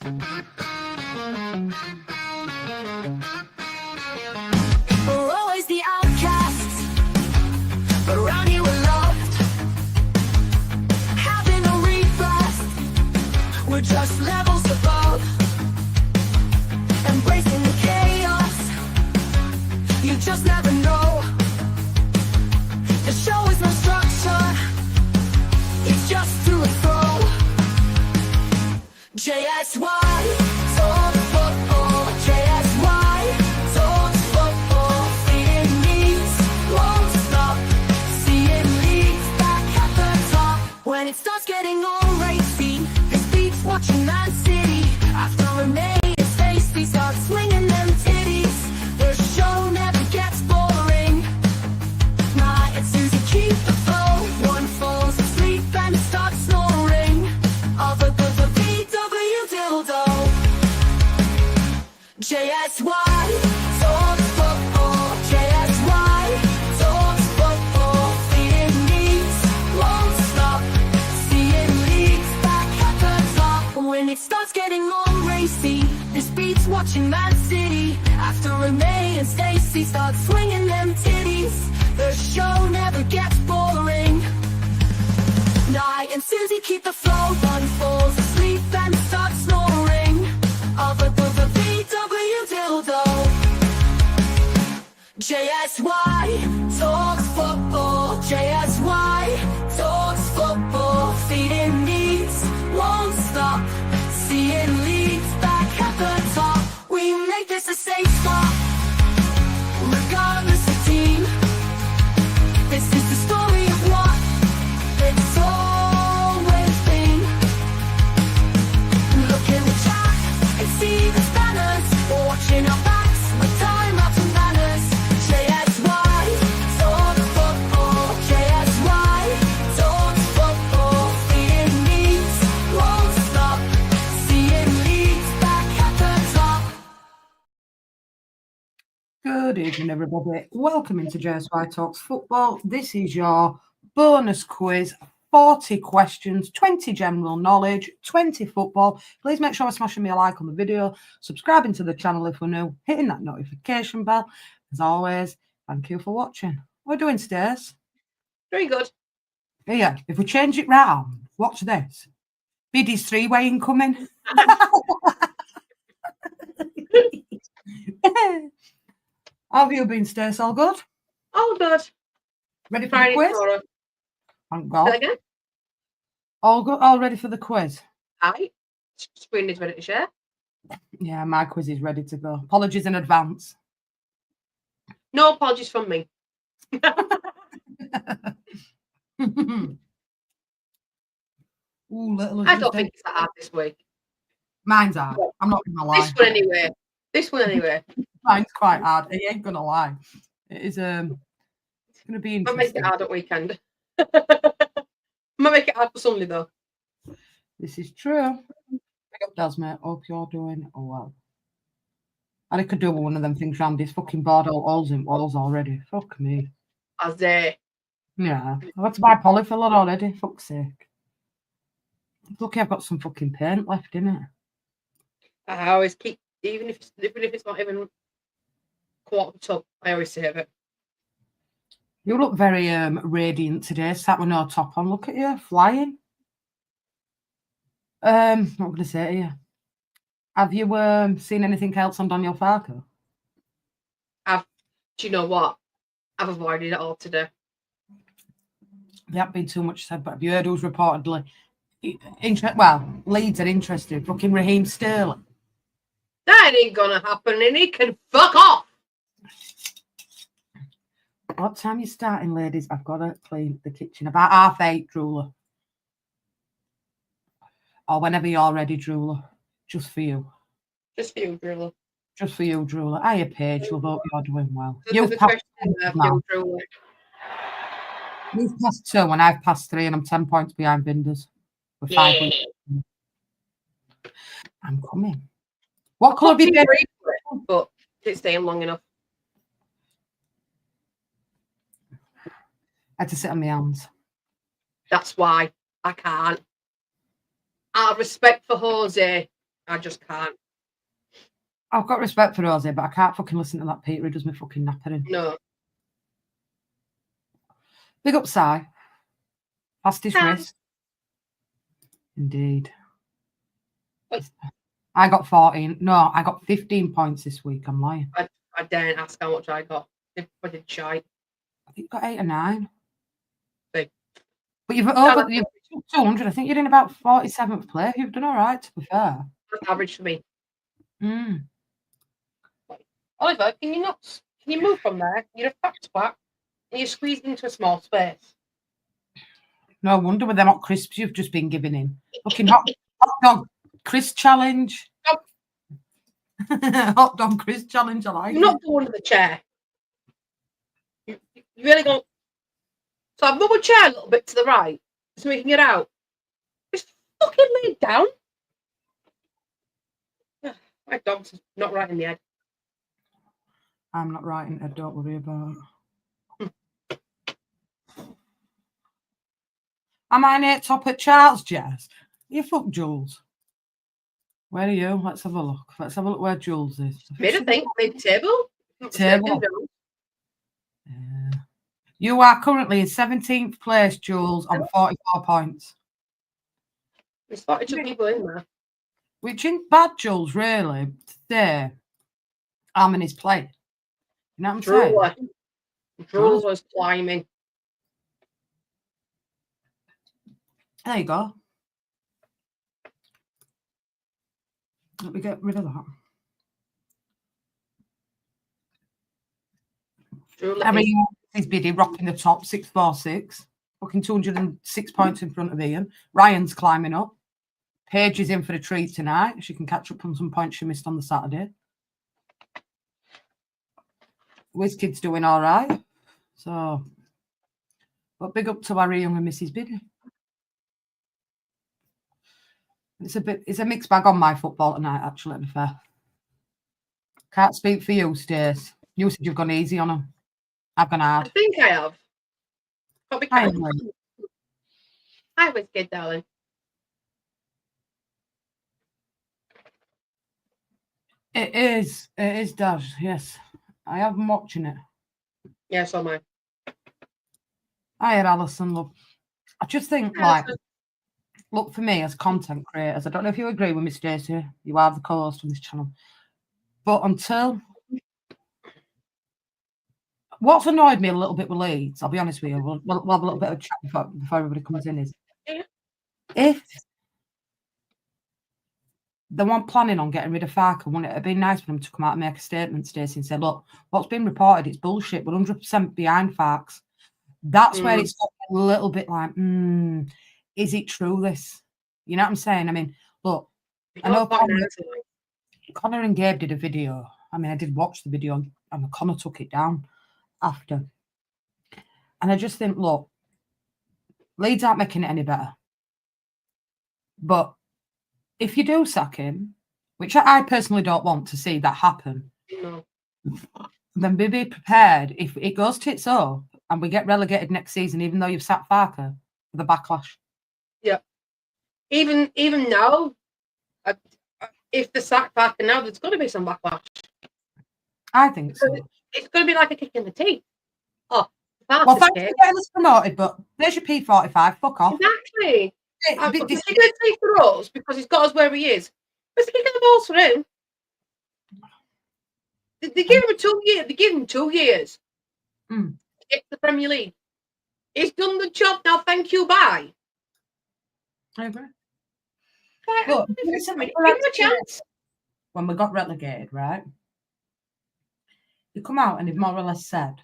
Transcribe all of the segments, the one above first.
We're always the outcasts, but around here we're loved. Having a rebirth, we're just levels above. Embracing the chaos, you just never know. The show is no structure, it's just to and fro. JSY, talk football. JSY, talk football. Feeding needs, won't stop. Seeing leads back at the top. When it starts getting all racy, this beats watching Man City. After a minute, Stacey starts swinging them titties. The show never gets boring. Nah, it's Susie, keep the flow. One falls asleep and starts snoring. Of a good VW dildo. JSY, talks football. JSY, talks football. Feeding needs, won't stop. Seeing leads back at the top. When it starts getting all racy, this beats watching Man City. After Renee and Stacey start swinging them titties, the show never gets boring. Nye and Susie keep the flow. One falls asleep and starts snoring. Of a VW dildo. JSY, talks football. JSY, talks football. Feeding needs, won't stop. Seeing leads back at the top. We make this a safe spot, regardless of team. This is the story of what it's always been. Look in the chat and see the banners. Watching our backs with time out and banners. JSY, talk football. JSY, talk football. Feeding needs, won't stop. Seeing leads back at the top. Good evening, everybody. Welcome into JSY Talks Football. This is your bonus quiz. 40 questions, 20 general knowledge, 20 football. Please make sure you're smashing me a like on the video, subscribing to the channel if we're new, hitting that notification bell. As always, thank you for watching. What are we doing, Stace? Very good. Yeah, if we change it round, watch this. Biddy's three-way incoming. How have you been, Stace? All good? All good. Ready for Friday the quiz? tomorrow. Thank Say God. that again? All good. All ready for the quiz? Aye. Screen is ready to share. Yeah, my quiz is ready to go. Apologies in advance. No apologies from me. Ooh, little I don't think it's that hard this week. Mine's hard. I'm not gonna lie. This one anyway. This one anyway. Mine's quite hard. I ain't gonna lie. It is it's gonna be I'll make interesting. it hard at weekend. I'm gonna make it hard for Sunday though. This is true. Big up, Des, mate. Hope you're doing well. And I could do one of them things round this fucking board all holes in walls already. Fuck me. As they Yeah. I've had to buy polyfiller already. Fuck's sake. Lucky I've got some fucking paint left in it. I always keep, even if it's not even quarter of a tub, I always save it. You look very radiant today, sat with no top on. Look at you, flying. What am I going to say to you? Have you seen anything else on Daniel Farker? Do you know what? I've avoided it all today. There hasn't been too much said, but have you heard who's reportedly Leeds are interested? Fucking Raheem Sterling. That ain't gonna happen, and he can fuck off. What time you starting, ladies? I've got to clean the kitchen. About 8:30, drooler. Or whenever you're ready, drooler. Just for you. Just for you, drooler. Just for you, drooler. Hiya, Paige. Love, hope you're doing well. You've passed 2 and I've passed 3, and I'm 10 points behind Binders. With 5 weeks. I'm coming. What colour have you been? But it's staying long enough. I had to sit on my hands. That's why I can't. Out of respect for Jose, I just can't. I've got respect for Rosie, but I can't fucking listen to that Peter who does me fucking nappering. No. Big up Si. Fastest Ah. wrist. Indeed. Wait. I got 14. No, I got 15 points this week. I'm lying. I daren't ask how much I got. If I did shite. I think you got 8 or 9. Big. But you've 200. I think you're in about 47th place. You've done all right, to be fair. That's average for me. Mm. Oliver, can you move from there? You're a fat twat and you're squeezed into a small space. No wonder with them hot crisps you've just been giving in. Fucking hot dog crisp challenge. Hot dog crisp challenge, I like You're not going under the chair. You really don't. So I've moved my chair a little bit to the right so we can get out. Just fucking lay down. My dog's not right in the head. I'm not writing it, don't worry about it. Am I near top at Charles, Jess? You fuck Jules. Where are you? Let's have a look. Let's have a look where Jules is. Mid-table. Table. You are currently in 17th place, Jules, on 44 points. There's 42 people in there. Which isn't bad, Jules, really. Today, I'm in his place. You know what I'm saying? Drew was climbing. There you go. Let me get rid of that. Harry is biddy rocking the top 646. Fucking 206 points in front of Ian. Ryan's climbing up. Paige is in for the treat tonight. She can catch up on some points she missed on the Saturday. WizKid's doing all right. So, but big up to Harry Young and Mrs. Biddy. It's a mixed bag on my football tonight, actually, to be fair. Can't speak for you, Stace. You said you've gone easy on them. I've gone hard. I think I have. Probably Hi, WizKid, darling. It is, Dad. Yes, I have been watching it. Yeah, so am I. I had Alison, love. I just think, look, for me as content creators, I don't know if you agree with me, Stacey. You are the co-host on this channel. But until what's annoyed me a little bit with Leeds, I'll be honest with you, we'll have a little bit of a chat before everybody comes in, is if they weren't planning on getting rid of Farker, wouldn't it have been nice for them to come out and make a statement, Stacey, and say, look, what's been reported, it's bullshit. We're 100% behind Farks. That's where it's a little bit like, is it true, this? You know what I'm saying? I mean, look, I know Connor and Gabe did a video. I mean, I did watch the video and Connor took it down after. And I just think, look, Leeds aren't making it any better. But if you do sack him, which I personally don't want to see that happen, then be prepared if it goes tits up and we get relegated next season, even though you've sacked Farker, for the backlash. Yeah. Even now, if the sack Farker now, there's going to be some backlash. I think so. It's going to be like a kick in the teeth. Oh, well, thanks for getting us promoted, but there's your P45. Fuck off. Exactly. It's a kick in the teeth for us because he's got us where he is. It's a kick in the balls for him. They give him 2 years. They give him 2 years to get to the Premier League. He's done the job now. Thank you. Bye. I agree. Look, give him a chance. When we got relegated, right? They come out and they've more or less said,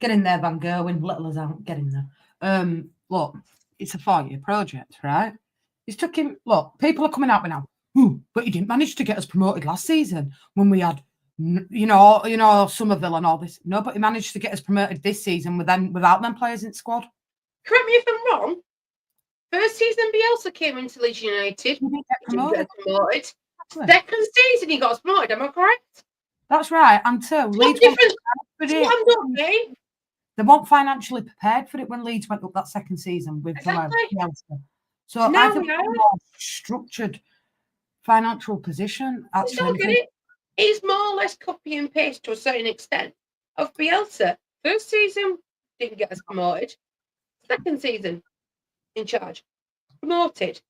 get in there, Van Gerwen, little as out, get in there. Look, it's a 4-year project, right? It's took him, look, people are coming out with now, but he didn't manage to get us promoted last season when we had, you know, Somerville and all this. No, but he managed to get us promoted this season without them players in the squad. Correct me if I'm wrong. First season, Bielsa came into Leeds United. He didn't get promoted. Second season, he got us promoted. Am I correct? That's right. Until Leeds they weren't financially prepared for it when Leeds went up that second season with Bielsa. So now I think we're more structured financial position. I That's don't get it. He's more or less copy and paste to a certain extent of Bielsa. First season, didn't get us promoted. Second season, in charge, promoted.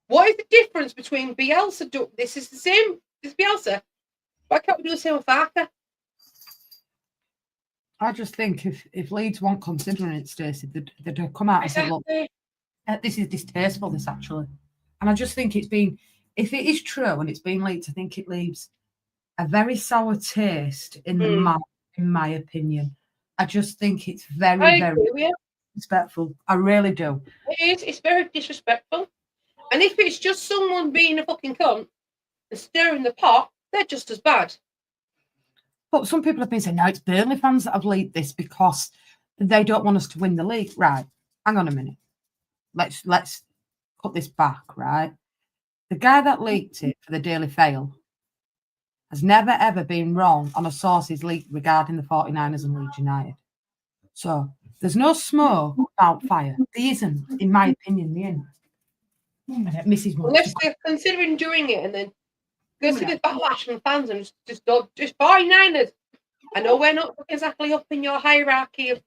What is the difference between Bielsa? This is the same as Bielsa. Why can't we do the same with Farker? I just think if Leeds weren't considering it, Stacey, they'd have come out and said, look, this is distasteful, this actually. And I just think it's been, if it is true and it's been leaked, I think it leaves a very sour taste in the mouth, in my opinion. I just think it's very, very disrespectful. I really do. It is. It's very disrespectful. And if it's just someone being a fucking cunt and stirring the pot, they're just as bad. But some people have been saying, no, it's Burnley fans that have leaked this because they don't want us to win the league. Right. Hang on a minute. Let's put this back, right? The guy that leaked it for the Daily Fail has never, ever been wrong on a source's leak regarding the 49ers and Leeds United. So there's no smoke without fire. There isn't, in my opinion, the end. Mrs. Unless they're considering doing it and then go to the backlash from fans and just 49ers. I know we're not exactly up in your hierarchy of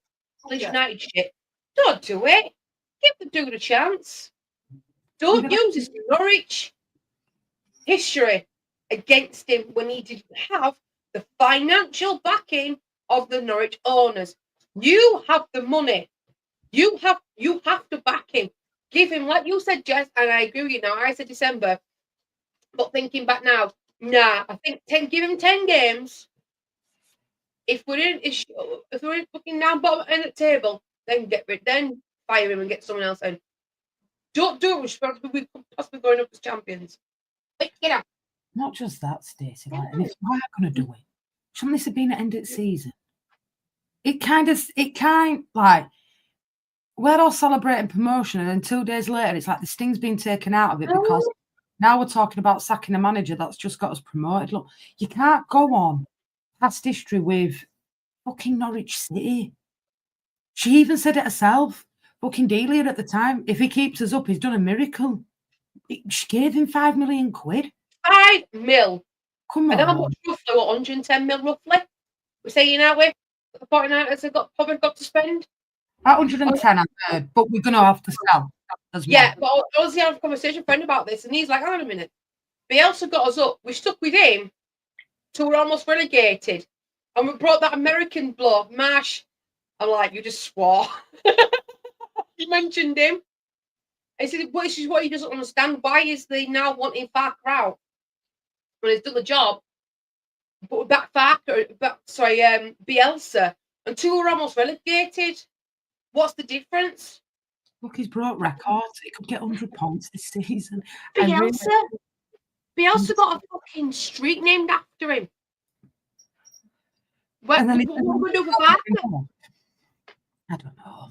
Leeds United shit. Don't do it. Give the dude a chance. Don't use his Norwich history against him when he didn't have the financial backing of the Norwich owners. You have the money. You have to back him. Give him, like you said, Jess, and I agree with you now. I said December, but thinking back now, nah, I think give him 10 games. If we're looking down bottom end of the table, then fire him and get someone else in. Don't do it. We're possibly going up as champions. Get out. Not just that, Stacey. Like, and if you are going to do it, shouldn't this have been at end of the season? It kind like we're all celebrating promotion, and then 2 days later, it's like the sting's been taken out of it because now we're talking about sacking a manager that's just got us promoted. Look, you can't go on past history with fucking Norwich City. She even said it herself. Fucking Delia at the time. If he keeps us up, he's done a miracle. She gave him £5 million. 5 mil. Come on. I know how much roughly, 110 mil roughly. We're saying, aren't we? The 49ers have probably got to spend. 110, I've heard, but we're going to have to sell as well. Yeah, but I was having a conversation with a friend about this, and he's like, hang on a minute. Bielsa got us up. We stuck with him till we're almost relegated. And we brought that American bloke, Marsh. I'm like, you just swore. You mentioned him. I said, well, this is what he doesn't understand. Why is they now wanting Farker out when he's done the job? But Bielsa, and 2 were almost relegated. What's the difference? Look, he's brought records. He could get 100 points this season. Bielsa got a fucking street named after him. What do we do with that? I don't know.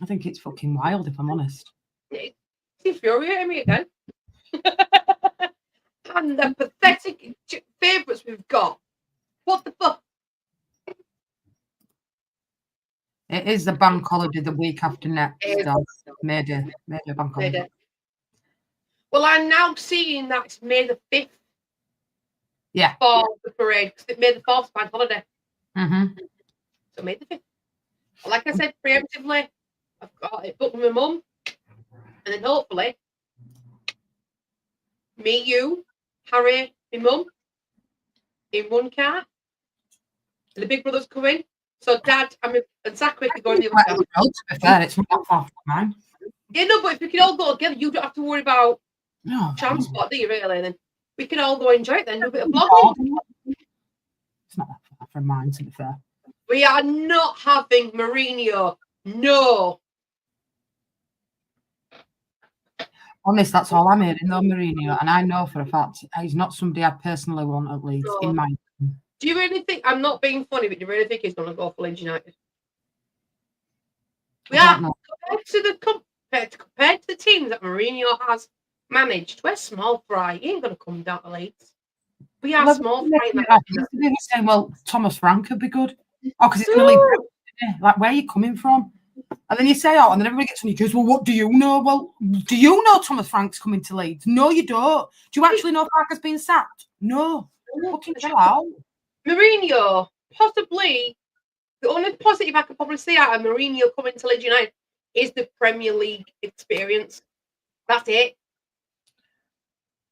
I think it's fucking wild, if I'm honest. It's infuriating me again. And the pathetic favourites we've got. What the fuck? It is the bank holiday the week after next. May Day bank holiday. Well, I'm now seeing that it's May the 5th. Yeah. For the parade, because it's May the 4th bank holiday. Mm-hmm. So May the 5th. Like I said, preemptively, I've got it booked with my mum. And then hopefully, me, you, Harry, my mum, in one car. And the big brothers come in. So Dad and Zachary could go in the other car. To be fair, it's not far from mine. Yeah, no, but if we can all go together, you don't have to worry about transport, do you, really? And then we can all go enjoy it then, do a bit of vlogging. It's not that far from mine, to be fair. We are not having Mourinho. No. Honest, that's all I'm hearing, though, Mourinho. And I know for a fact he's not somebody I personally want at Leeds, in my opinion. Do you really think, I'm not being funny, but do you really think he's going to go for Leeds United? We are, compared to the teams that Mourinho has managed, we're small fry. He ain't going to come down to Leeds. We are small fry. They were saying, well, Thomas Frank would be good. Oh, because he's going to leave. Like, where are you coming from? And then you say out, and then everybody gets on you goes, well, what do you know? Well, do you know Thomas Frank's coming to Leeds? No, you don't. Do you actually know Parker's been sacked? No. Fucking chill out. Mourinho, possibly, the only positive I could probably see out of Mourinho coming to Leeds United is the Premier League experience. That's it.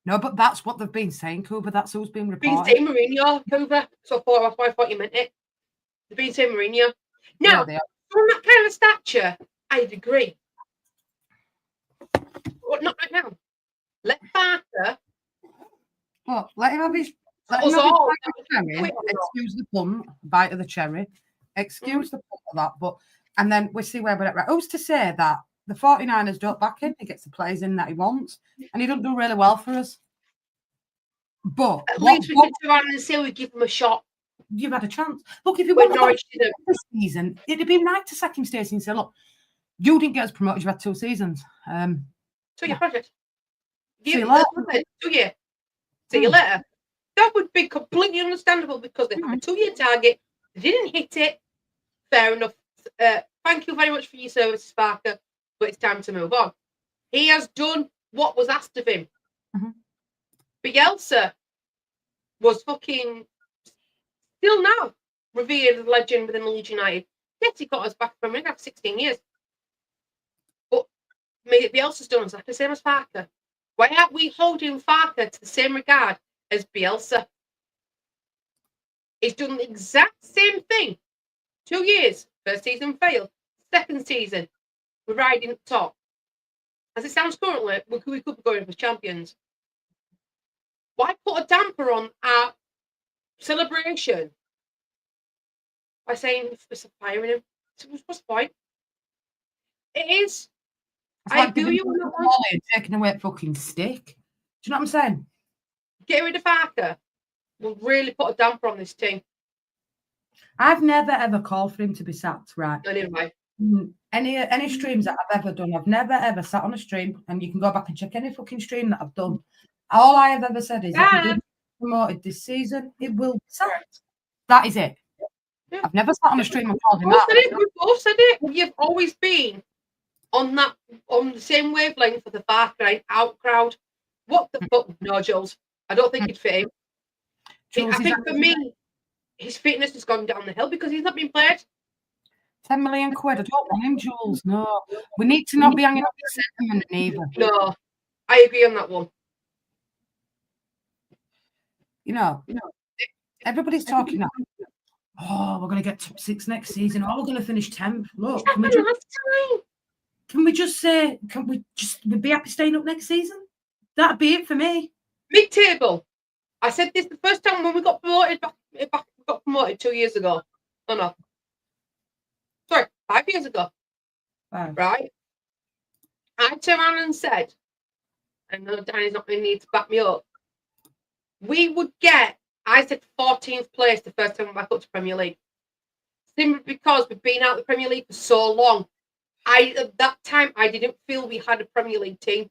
No, but that's what they've been saying, Cooper. That's who's been Been reported. saying Mourinho, Cooper. So that's why I thought you meant it. They've been saying Mourinho. Now, Yeah, from that kind of stature, I'd agree. But not right now. Let Parker. Well, let him have his. Let Us him have his all. bite of the cherry. Excuse the pun, bite of the cherry. Excuse the pun of that, but and then we see where we're at. Right. Who's to say that the 49ers don't back him? He gets the players in that he wants, and he doesn't do really well for us. But At least we can turn around and say we give him a shot. You've had a chance. Look, if you When want Norwich this season, it'd be right to sack him Stacey and say, look, you didn't get us promoted, you've had 2 seasons. So your project. See you later. See you later. That would be completely understandable because they have a 2-year target. They didn't hit it. Fair enough. Thank you very much for your services, Parker, but it's time to move on. He has done what was asked of him. Bielsa was fucking still now revered as a legend within the Leeds United. Yes, he got us back from after 16 years. But Bielsa's done exactly the same as Parker. Why aren't we holding Parker to the same regard as Bielsa? He's done the exact same thing. 2 years. First season failed. Second season, we're riding up top. As it sounds currently, we could be going for champions. Why put a damper on our celebration by saying we're firing him? What's the point? It is. I agree with you on that one. Taking away a fucking stick. Do you know what I'm saying? Get rid of Parker will really put a damper on this team. I've never ever called for him to be sacked, right? Anyway. Any streams that I've ever done, I've never ever sat on a stream, and you can go back and check any fucking stream that I've done. All I have ever said is if he didn't get promoted this season, it will be sacked. That is it. Yeah. I've never sat on a stream and called him out. We both said it. You've always been on the same wavelength for the Parker out crowd. What the fuck? No, Jules. I don't think he'd fit him. I think for me, his fitness has gone down the hill because he's not been played. 10 million quid. I don't want him, Jules. No. We need to not be hanging up the sentiment either. No. I agree on that one. You know, everybody's talking now. Oh, we're going to get top 6 next season. Oh, we're going to finish 10th. Look, can we just say, we'd be happy staying up next season? That'd be it for me. Mid-table. I said this the first time when we got promoted. We got promoted 2 years ago. No. Sorry, 5 years ago. Wow. Right? I turned around and said, I know Danny's not going to need to back me up. We would get, I said 14th place the first time we back up to Premier League. Simply because we've been out of the Premier League for so long. At that time, I didn't feel we had a Premier League team.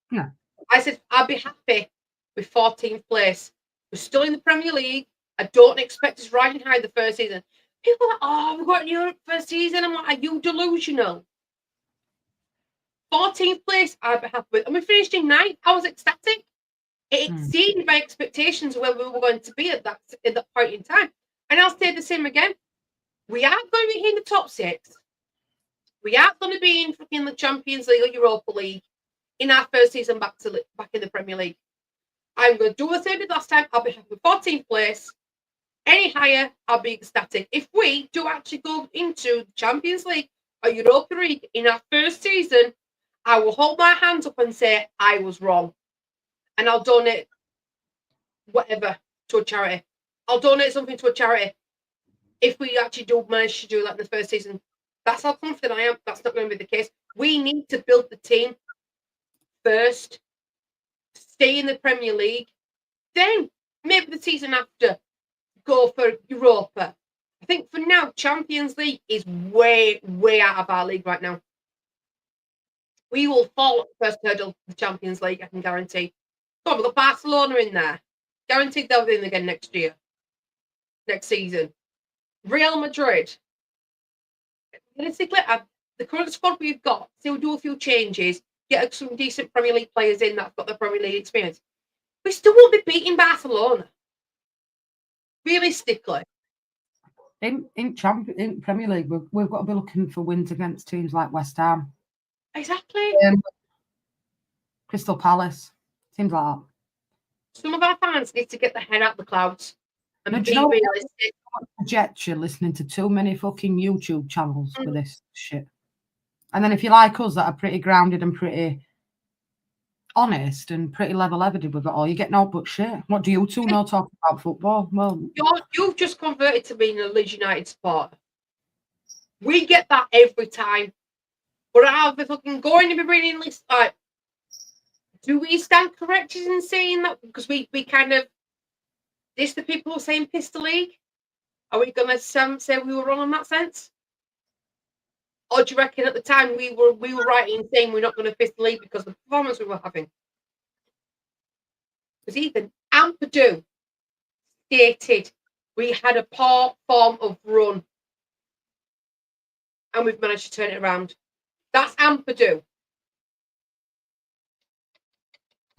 Yeah. I said, I'd be happy with 14th place. We're still in the Premier League. I don't expect us riding high the first season. People are like, oh, we got in Europe first season. I'm like, are you delusional? 14th place, I'd be happy with. And we finished in 9th. I was ecstatic. It exceeded my expectations of where we were going to be at that point in time. And I'll say the same again. We aren't going to be in the top 6. We aren't going to be in the Champions League or Europa League in our first season back in the Premier League. I'm going to do what I did last time. I'll be happy with 14th place. Any higher, I'll be ecstatic. If we do actually go into the Champions League or Europa League in our first season, I will hold my hands up and say I was wrong. And I'll donate whatever to a charity. I'll donate something to a charity if we actually do manage to do that in the first season. That's how confident I am. That's not going to be the case. We need to build the team first, stay in the Premier League, then maybe the season after go for Europa. I think for now, Champions League is way, way out of our league right now. We will fall at the first hurdle the Champions League, I can guarantee. Come on, we've got Barcelona in there. Guaranteed they'll be in again next season. Real Madrid. realistically, the current squad we've got, still do a few changes, get some decent Premier League players in that's got the Premier League experience. We still won't be beating Barcelona. Realistically. In Premier League, we've got to be looking for wins against teams like West Ham, Exactly. Crystal Palace, teams like that. Some of our fans need to get their head out the clouds and No, do be you know what? realistic. Project you listening to too many fucking YouTube channels with this shit. And then if you like us that are pretty grounded and pretty honest and pretty level-headed with it all, you get no but shit. What do you two know talking about football? Well, You've just converted to being a Leeds United supporter. We get that every time. But I'll be fucking going to be bringing this. Like, do we stand corrected in saying that? Because we kind of diss the people who are saying piss the league? Are we going to say we were wrong in that sense? Or do you reckon at the time we were right in saying we're not going to piss the league because of the performance we were having? Because even Ampadu stated we had a poor form of run and we've managed to turn it around. That's Ampadu.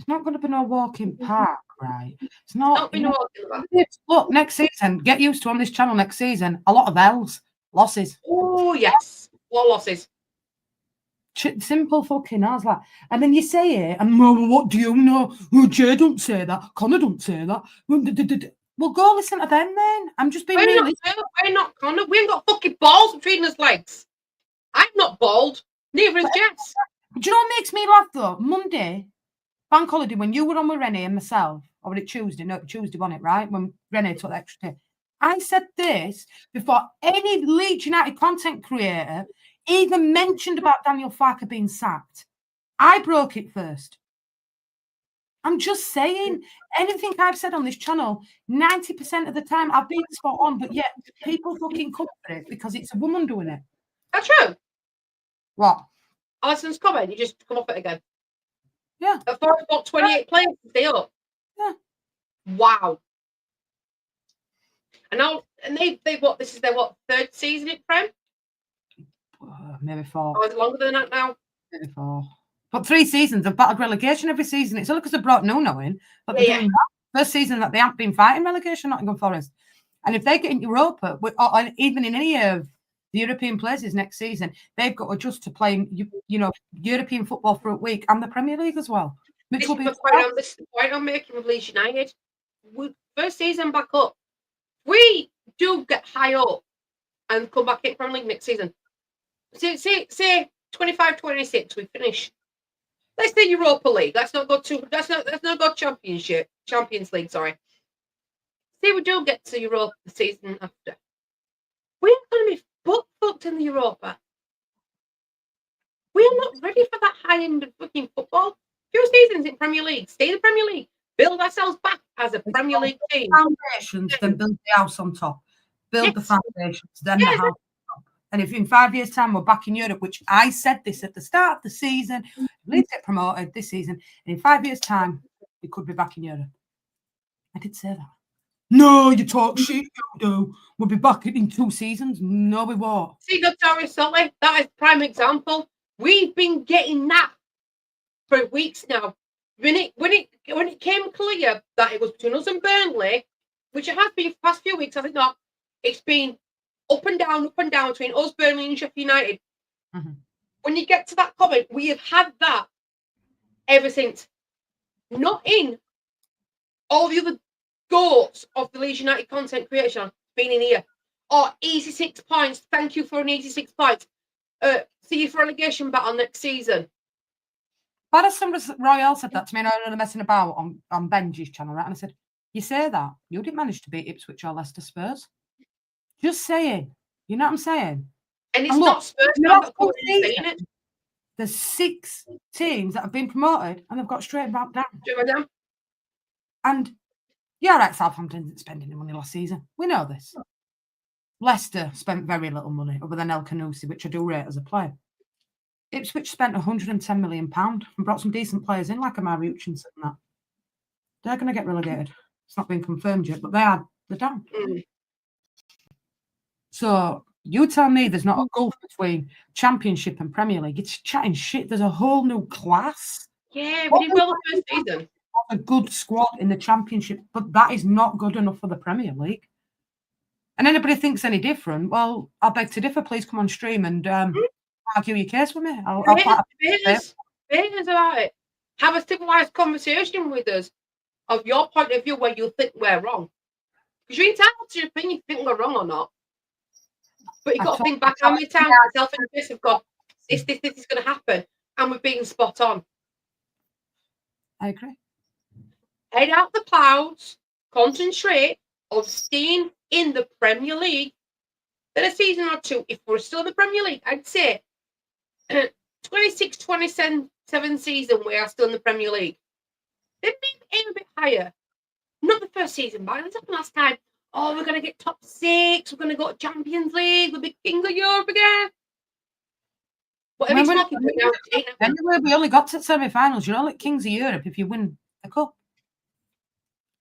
it's not going to be no walking park, right? It's not. Not walking park. Look, next season, get used to on this channel next season, a lot of L's, losses. Oh, yes. What losses? Simple fucking as like, and then you say it, and well, what do you know? Well, Jay don't say that. Connor don't say that. Well, go listen to them then. I'm just being realistic. We're not Connor. We ain't got fucking balls between us legs. I'm not bald. Neither is Jess. Do you know what makes me laugh though? Monday, bank holiday, when you were on with Renee and myself, or was it Tuesday? No, Tuesday on it, right? When Renee took the extra day. I said this before any Leeds United content creator even mentioned about Daniel Farke being sacked. I broke it first. I'm just saying, anything I've said on this channel, 90% of the time I've been spot on, but yet people fucking cover it because it's a woman doing it. That's true. What? Alison's comment, you just come off it again. Yeah. At Forest got 28 players to stay up. Yeah. Wow. And now, and they what? This is their what? Third season in Prem? Maybe 4. Oh, is it longer than that now? Maybe 4. But 3 seasons, they've battled relegation every season. It's only because they brought Nuno in. But they're doing that. First season that they haven't been fighting relegation, Nottingham Forest. And if they get in Europa, or even in any of the European places next season, they've got to adjust to playing, European football for a week and the Premier League as well. This is the point I'm making with Leeds United. First season back up. We do get high up and come back in Premier League next season. Say 25-26, we finish. Let's say Europa League. Let's not go Champions League, sorry. Say we do get to Europa the season after. We're going to be fucked in the Europa. We are not ready for that high end of fucking football. Few seasons in Premier League. Stay in the Premier League. Build ourselves back as a Premier League team. Foundations, then build the house on top. Build the foundations, then the house on top. And if in 5 years' time we're back in Europe, which I said this at the start of the season, Leeds get promoted this season, and in 5 years' time, we could be back in Europe. I did say that. No, you talk shit, you do. We'll be back in 2 seasons. No, we won't. See, Notorious Sully, that is prime example. We've been getting that for weeks now. When it came clear that it was between us and Burnley, which it has been for the past few weeks, has it not? It's been up and down between us, Burnley, and Sheffield United. Mm-hmm. When you get to that comment, we have had that ever since. Not in all the other goats of the Leeds United content creation being in here. Or easy 6 points. Thank you for an easy 6 points. See you for relegation battle next season. Madison Royale said that to me, and I was messing about on Benji's channel, right? And I said, you say that, you didn't manage to beat Ipswich or Leicester Spurs. Just saying. You know what I'm saying? And it's not Spurs that are saying it. There's 6 teams that have been promoted and they've got straight back down. And yeah, right, Southampton isn't spending any money last season. We know this. Leicester spent very little money other than El Khanousi, which I do rate as a player. Ipswich spent £110 million and brought some decent players in, like Amari Hutchinson and that. They're going to get relegated. It's not been confirmed yet, but they're down. So, You tell me there's not a gulf between Championship and Premier League. It's chatting shit. There's a whole new class. Yeah, we did well the first season. A good squad in the Championship, but that is not good enough for the Premier League. And anybody thinks any different, well, I beg to differ. Please come on stream and argue your case with me. I'll debate us about it. Have a civilized conversation with us of your point of view where you think we're wrong. Because you're entitled to your opinion, you think we're wrong or not. But you've got to think back how many times myself and Chris have gone, this is going to happen, and we're being spot on. I agree. Head out the clouds, concentrate on staying in the Premier League. Then a season or two, if we're still in the Premier League, I'd say 26-27 season we are still in the Premier League. Then maybe aim a bit higher. Not the first season, but it happened last time. Oh, we're going to get top 6. We're going to go to Champions League. We'll be King of Europe again. Whatever you're talking about now. Anyway, we only got to semi-finals. You're all at Kings of Europe if you win a cup.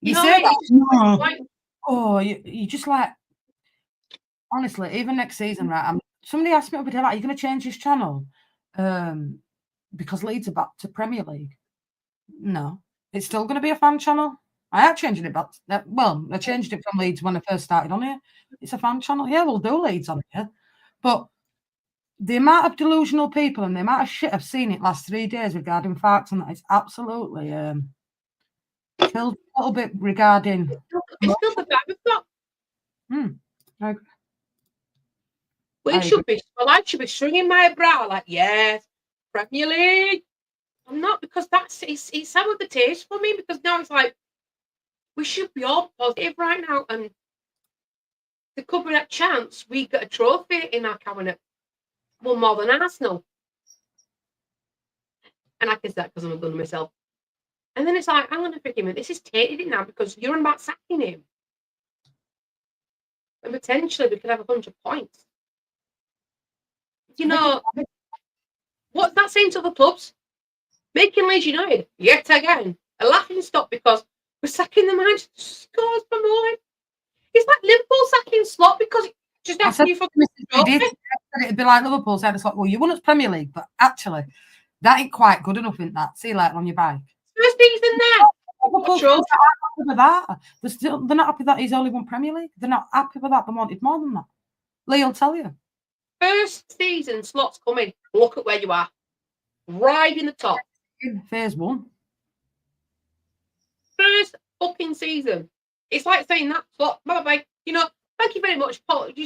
You say that? Oh, you just like, honestly, even next season, right? Somebody asked me, are you going to change this channel? Because Leeds are back to Premier League. No, it's still going to be a fan channel. I am changing it back. Well, I changed it from Leeds when I first started on here. It's a fan channel. Yeah, we'll do Leeds on here. But the amount of delusional people and the amount of shit I've seen it last 3 days regarding facts and that is absolutely killed a little bit regarding. It's still the vibe we've got. I agree. Well, I should be swinging my brow like, yes, Premier League. I'm not, because it's some of the taste for me, because now it's like, we should be all positive right now, and there could be that chance we get a trophy in our cabinet. Well, more than Arsenal. And I can say that because I'm a gun myself. And then it's like, I'm going to forgive him. This is tainted it now because you're about sacking him. And potentially we could have 100 points. You know, what's that saying to the clubs? Making Leeds United yet again a laughing stock because we're sacking the man scores per moment. It's like Liverpool sacking Slot because just after you fucking it'd be like Liverpool said, it's like, well, you won us Premier League, but actually that ain't quite good enough, isn't that? See you later on your bike. First season there. They're not happy that he's only won Premier League. They're not happy with that. They wanted more than that. Lee will tell you. First season, Slot's coming. Look at where you are. Right in the top. In phase 1. First fucking season. It's like saying that, Slot, bye-bye. You know, thank you very much. Thank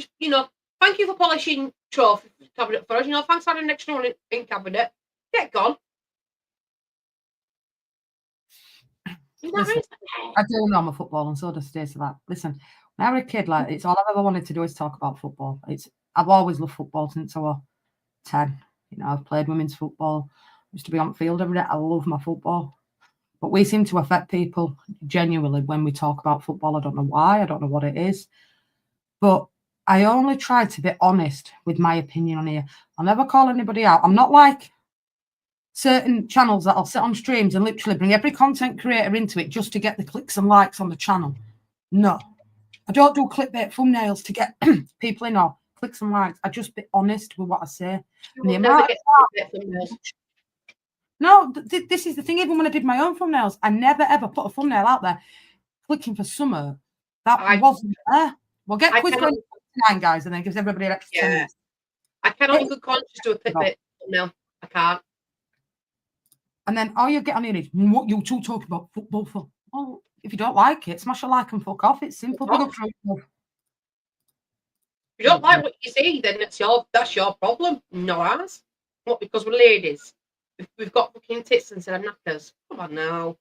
you for polishing trophy cabinet for us. You know, thanks for having an extra one in cabinet. Get gone. Listen, I do know I'm a football, and so does Stacey. Like, listen, when I was a kid, like, it's all I've ever wanted to do is talk about football. I've always loved football since I was 10. You know, I've played women's football. I used to be on the field every day. I love my football. But we seem to affect people genuinely when we talk about football. I don't know why. I don't know what it is. But I only try to be honest with my opinion on here. I'll never call anybody out. I'm not like certain channels that I'll sit on streams and literally bring every content creator into it just to get the clicks and likes on the channel. No. I don't do clickbait thumbnails to get people in or clicks and likes. I just be honest with what I say. No, this is the thing. Even when I did my own thumbnails, I never ever put a thumbnail out there clicking for summer. That wasn't there. We'll get quiz 29, guys, and then gives everybody an extra 10 minutes. I cannot in good conscience do a clickbait thumbnail. I can't. And then all you get on here is what you two talking about football for. Oh, if you don't like it, smash a like and fuck off. It's simple. If you don't like what you see, then that's your problem, no ours. Not because we're ladies. We've got fucking tits instead of knackers. Come on now.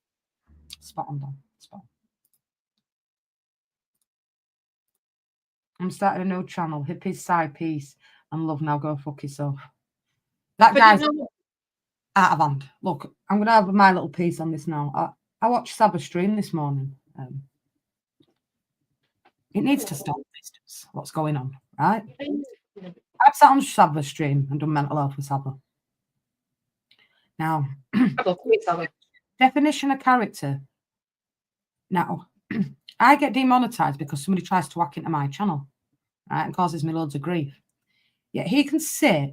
Spot on, Dan. Spot on. I'm starting a new channel, Hippies Side Piece, and Love Now Go Fuck Yourself. That guy's out of hand. Look, I'm going to have my little piece on this now. I watched Sabbath stream this morning. It needs to stop what's going on, right? I've sat on Sabbath stream and done mental health with Sabbath. Now, definition of character. Now, I get demonetized because somebody tries to whack into my channel, right, and causes me loads of grief. Yet he can sit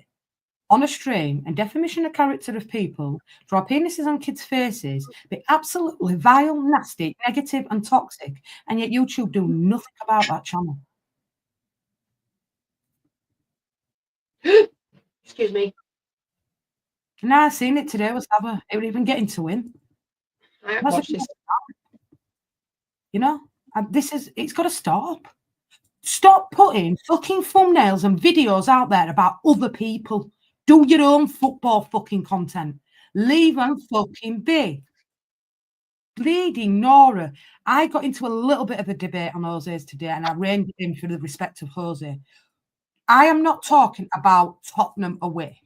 on a stream and defamation of character of people, draw penises on kids' faces, be absolutely vile, nasty, negative, and toxic, and yet YouTube do nothing about that channel. Excuse me. And I seen it today with Sava. It would even getting to him. I haven't watched this. You know, and it's got to stop. Stop putting fucking thumbnails and videos out there about other people. Do your own football fucking content. Leave them fucking be. Bleeding Nora. I got into a little bit of a debate on Jose's today, and I reined it in for the respect of Jose. I am not talking about Tottenham away.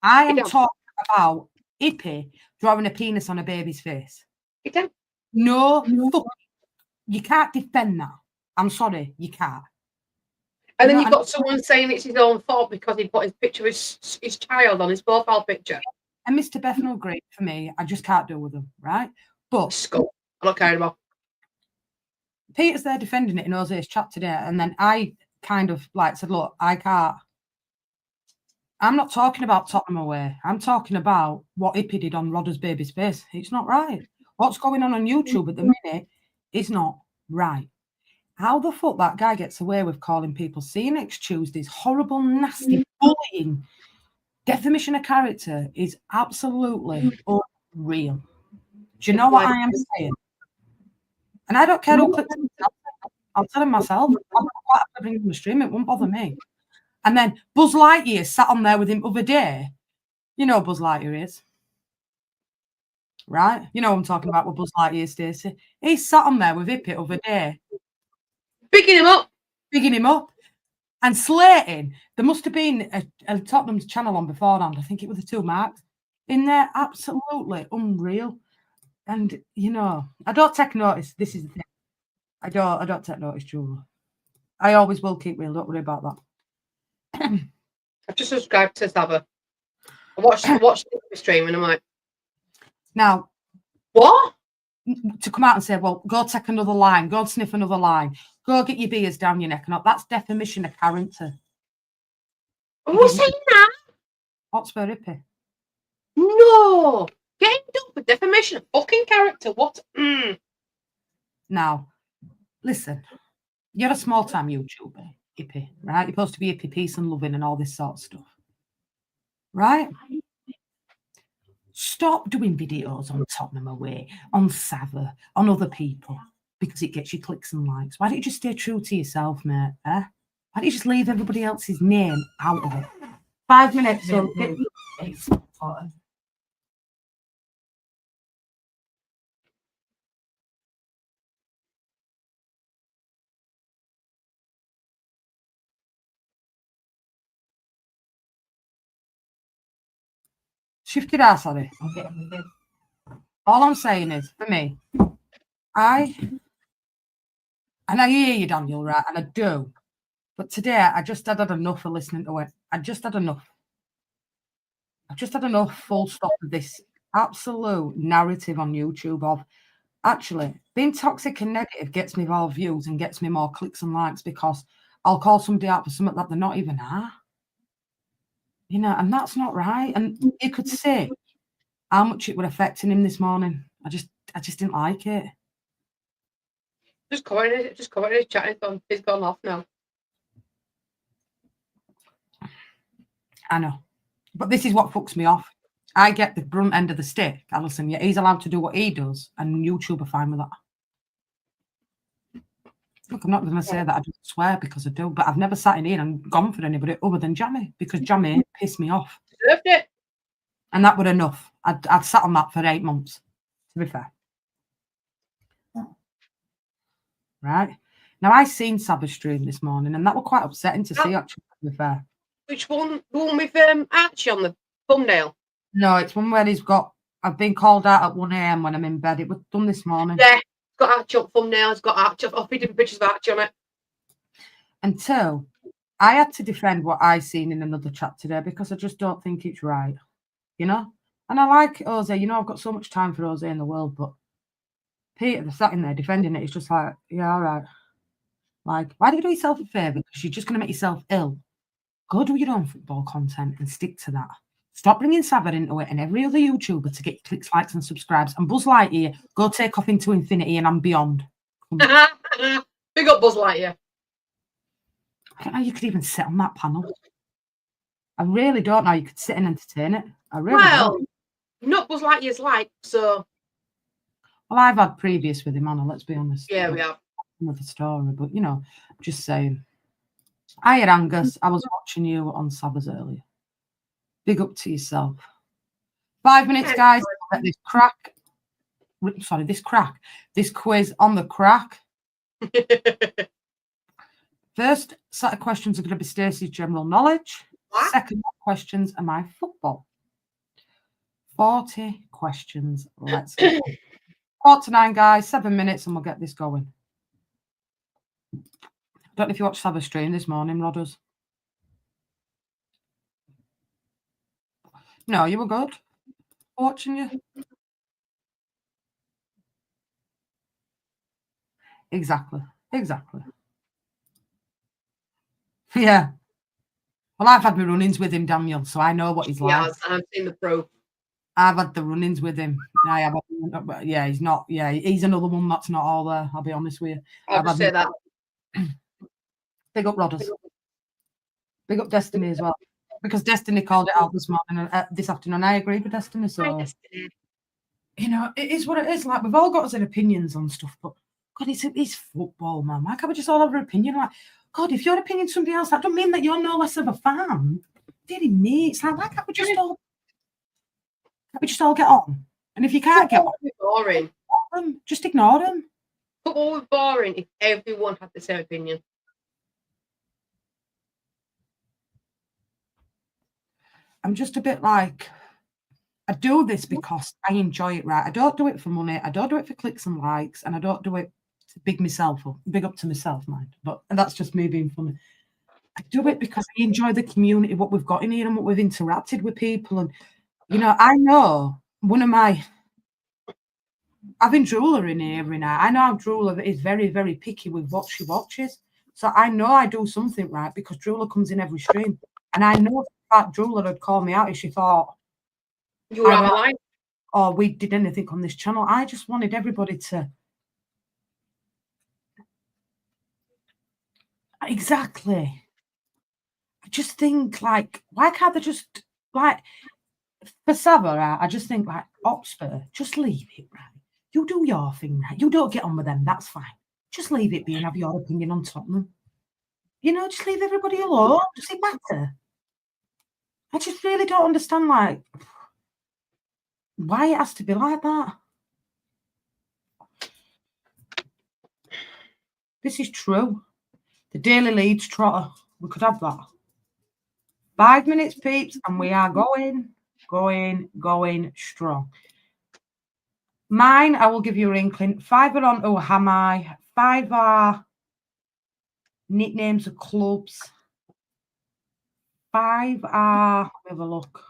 I am talking about Ippy drawing a penis on a baby's face. No, you can't defend that. I'm sorry, you can't. And then you've got someone saying it's his own fault because he put his picture of his child on his profile picture. And Mr. Bethnal Green, for me, I just can't deal with them, right? But Skull. I'm not caring about. Peter's there defending it in Jose's chat today, and then I kind of like said, look, I can't. I'm not talking about Tottenham away. I'm talking about what Ippy did on Rodder's baby's face. It's not right. What's going on YouTube at the minute is not right. How the fuck that guy gets away with calling people see you next Tuesday's horrible, nasty bullying, defamation of character is absolutely unreal. Do you know what I am saying? And I don't care who clicks on it. I'll tell him myself. I'm not quite happy to bring him the stream. It won't bother me. And then Buzz Lightyear sat on there with him other day. You know who Buzz Lightyear is, right? You know what I'm talking about with Buzz Lightyear, Stacey. He sat on there with Ippy other day. Bigging him up. And slating. There must have been a Tottenham's channel on beforehand. I think it was the two marks in there. Absolutely unreal. And you know, I don't take notice. This is the thing. I don't take notice, Julie. I always will keep real. Don't worry about that. I've just subscribed to Sava. I watched the stream and I'm like, now, what? To come out and say, well, go take another line, go sniff another line, go get your beers down your neck and up. That's defamation of character. Who's saying that? Hotspur Ippy. No. Getting done for defamation of fucking character. What? Now, listen, you're a small time YouTuber, Ippy, right? You're supposed to be Ippy peace and loving and all this sort of stuff. Right? Stop doing videos on Tottenham away, on Sava, on other people, because it gets you clicks and likes. Why don't you just stay true to yourself, mate? Why don't you just leave everybody else's name out of it? 5 minutes. So shifted our sorry. All I'm saying is, for me, I hear you, Daniel, right? And I do. But today, I just had enough of listening to it. I just had enough. I've just had enough, full stop, of this absolute narrative on YouTube of actually being toxic and negative gets me more views and gets me more clicks and likes because I'll call somebody out for something that they're not even are. You know, and that's not right. And you could say how much it was affecting him this morning. I just didn't like it. Just covering his chat. He's gone off now. I know. But this is what fucks me off. I get the brunt end of the stick. Alison, yeah, he's allowed to do what he does, and YouTube are fine with that. Look, I'm not going to say that I don't swear because I do, but I've never sat in here and gone for anybody other than Jamie because Jamie pissed me off. Deserved it. And that was enough. I'd sat on that for 8 months, to be fair. Right? Now, I seen Sabbath stream this morning, and that was quite upsetting to see, actually, to be fair. Which one? The one with Archie on the thumbnail? No, it's one where I've been called out at 1 a.m. when I'm in bed. It was done this morning. Yeah, it's got Archie on thumbnail. It's got Archie off. He did pictures of Archie on it. Until I had to defend what I seen in another chat today because I just don't think it's right, you know? And I like Jose. You know, I've got so much time for Jose in the world, but Peter, they're sat in there defending it. It's just like, yeah, all right. Like, why do you do yourself a favour? Because you're just going to make yourself ill. Go do your own football content and stick to that. Stop bringing Savard into it and every other YouTuber to get your clicks, likes, and subscribes. And Buzz Lightyear, go take off into infinity and beyond. Big up Buzz Lightyear. I don't know you could even sit on that panel. I really don't know you could sit and entertain it. I really don't. Not Buzz Lightyear's like, so. Well, I've had previous with him, Anna, let's be honest. Yeah, we have. Another story, but you know, just saying. I had Angus. I was watching you on Sabbath earlier. Big up to yourself. 5 minutes, guys. I'll get this quiz on the crack. First set of questions are going to be Stacey's general knowledge. What? Second questions are my football. 40 questions. Let's go. 49, guys. 7 minutes, and we'll get this going. Don't know if you watched Sabbath stream this morning, Rodders. No, you were good. Watching you. Exactly. Yeah. Well, I've had my run-ins with him, Daniel, so I know what he's like. Yeah, I've seen the pro. I've had the run-ins with him. Yeah, he's not. Yeah, he's another one that's not all there. I'll be honest with you. I'll just say that. Big up Rodders. Big up Destiny as well. Because Destiny called it out this morning, this afternoon. I agreed with Destiny. So, you know, it is what it is. Like, we've all got our opinions on stuff, but God, it's football, man. Why can't we just all have our opinion? Like, God, if your opinion's somebody else, that don't mean that you're no less of a fan. Dear me, it's like, why can't we just all get on? And if you can't get on, boring. Just ignore them. Football would be boring if everyone had the same opinion. I'm just a bit like, I do this because I enjoy it, right? I don't do it for money. I don't do it for clicks and likes, and I don't do it to big myself up, big up to myself, mind. But that's just me being funny. I do it because I enjoy the community, what we've got in here, and what we've interacted with people. And you know, I know having Drooler in here every night. I know how Drooler is very, very picky with what she watches. So I know I do something right because Drooler comes in every stream, and I know that Drooler would call me out if she thought you were out of line, or we did anything on this channel. I just wanted everybody to exactly. I just think like, why can't they just like for Sava? I just think like Oxford, just leave it, right? You do your thing, right? You don't get on with them, that's fine. Just leave it be and have your opinion on Tottenham. You know, just leave everybody alone. Does it matter? I just really don't understand, like, why it has to be like that. This is true. The Daily Leeds trotter. We could have that. 5 minutes, peeps, and we are going strong. Mine, I will give you an inkling. 5 are on Oh Am I. 5 are nicknames of clubs. 5 are, let me have a look.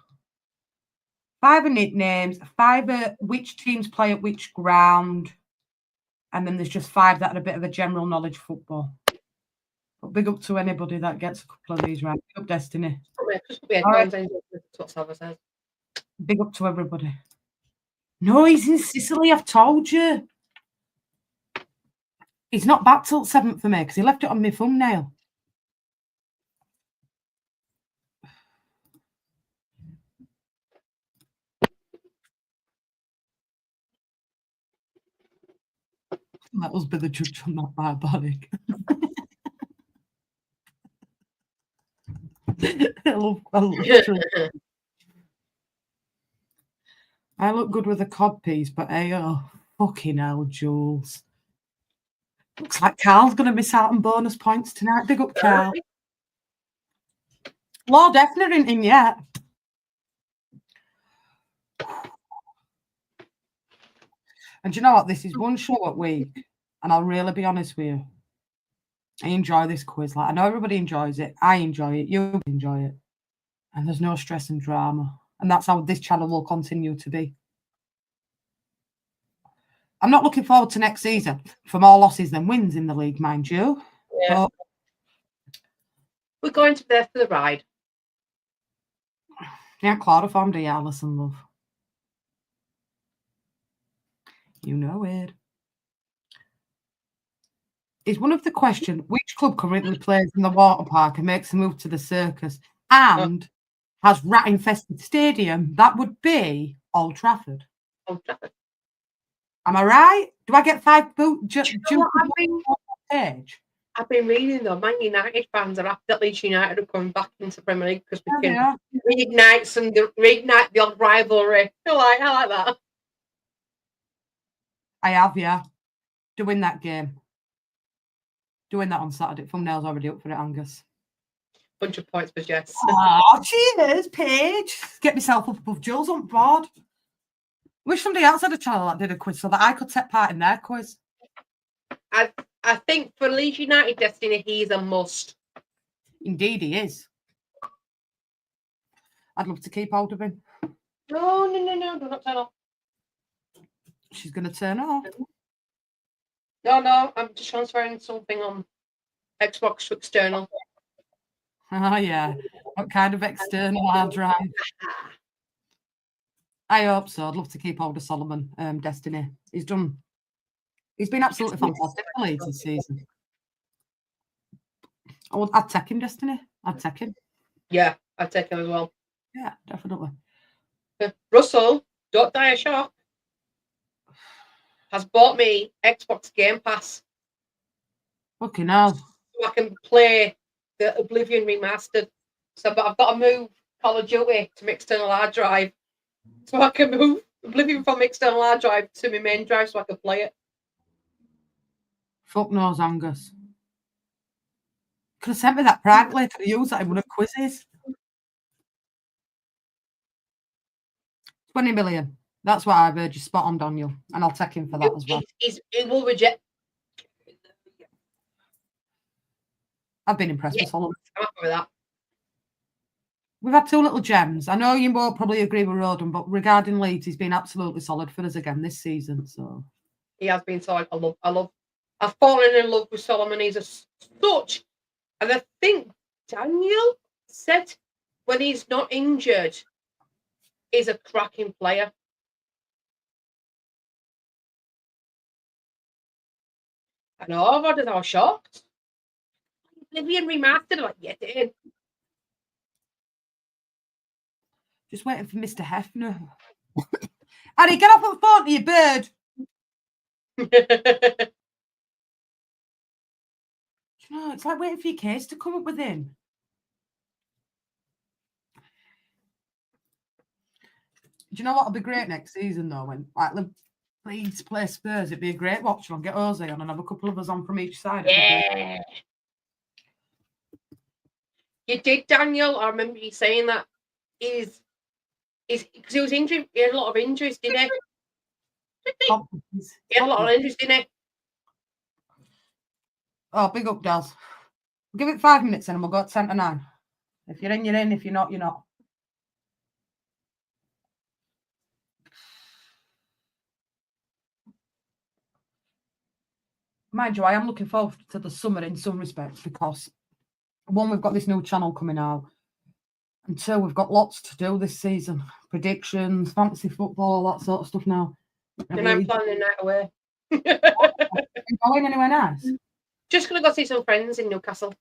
5 are nicknames. 5 are which teams play at which ground. And then there's just 5 that are a bit of a general knowledge football. But big up to anybody that gets a couple of these right. Big up Destiny. Big up to everybody. No, he's in Sicily, I've told you. He's not back till 7th for me because he left it on my thumbnail. Let us be the judge on that, barbaric. I look good with a cod piece, but hey, oh, fucking hell, Jules. Looks like Carl's going to miss out on bonus points tonight. Big up, Carl. Lord Effner isn't in yet. And do you know what? This is one show a week, and I'll really be honest with you. I enjoy this quiz. Like, I know everybody enjoys it. I enjoy it. You enjoy it. And there's no stress and drama. And that's how this channel will continue to be. I'm not looking forward to next season for more losses than wins in the league, mind you. Yeah. But we're going to be there for the ride. Can't chloroform, do you, Alison, love? You know it. Is one of the questions which club currently plays in the water park and makes a move to the circus and has rat-infested stadium? That would be Old Trafford. Old Trafford. Am I right? Do I get 5 boot just page? I've been reading though, Man United fans are happy that Leeds United are coming back into Premier League because we can reignite the old rivalry. I like that. I have, yeah. Doing that game. Doing that on Saturday. Thumbnail's already up for it, Angus. Bunch of points for Jess. Oh, cheers, Paige. Get myself up above Jules on board. Wish somebody else had a channel that did a quiz so that I could take part in their quiz. I think for Leeds United Destiny, he's a must. Indeed, he is. I'd love to keep hold of him. No, do not turn off. She's going to turn off. No, I'm just transferring something on Xbox to external. Oh, yeah. What kind of external hard drive? I hope so. I'd love to keep hold of Solomon Destiny. He's been absolutely fantastic for Leeds this season. I'd take him, Destiny. I'd take him. Yeah, I'd take him as well. Yeah, definitely. Russell, don't die a shock, has bought me Xbox Game Pass. Fucking hell. So I can play the Oblivion remastered. But I've got to move Call of Duty to my external hard drive. So I can move Oblivion from my external hard drive to my main drive so I can play it. Fuck knows, Angus. Could have sent me that privately. Could have used that in one of quizzes. 20 million. That's what I've heard you spot on, Daniel. And I'll take him for that as well. He will reject. I've been impressed with Solomon. I'm happy with that. We've had 2 little gems. I know you won't probably agree with Roden, but regarding Leeds, he's been absolutely solid for us again this season. So he has been solid. I've fallen in love with Solomon. He's such, and I think Daniel said when he's not injured, he's a cracking player. I know, I was shocked. Oblivion remastered, like, yeah, did. Just waiting for Mr. Hefner. Harry, get off the phone to you bird. No, it's like waiting for your case to come up with him. Do you know what would be great next season though? When like Leeds play Spurs, it'd be a great watch. I'll get Jose on and have a couple of us on from each side. Yeah. You did, Daniel. I remember you saying that. Because he was injured. He had a lot of injuries, didn't he? He had a lot of injuries, didn't he? Oh, big up, Daz. Give it 5 minutes and we'll go at 10 to 9. If you're in, you're in. If you're not, you're not. Mind you, I am looking forward to the summer in some respects because 1, we've got this new channel coming out, and 2, we've got lots to do this season. Predictions, fantasy football, all that sort of stuff now. And I'm planning a night away. Are you going anywhere nice? Just going to go see some friends in Newcastle.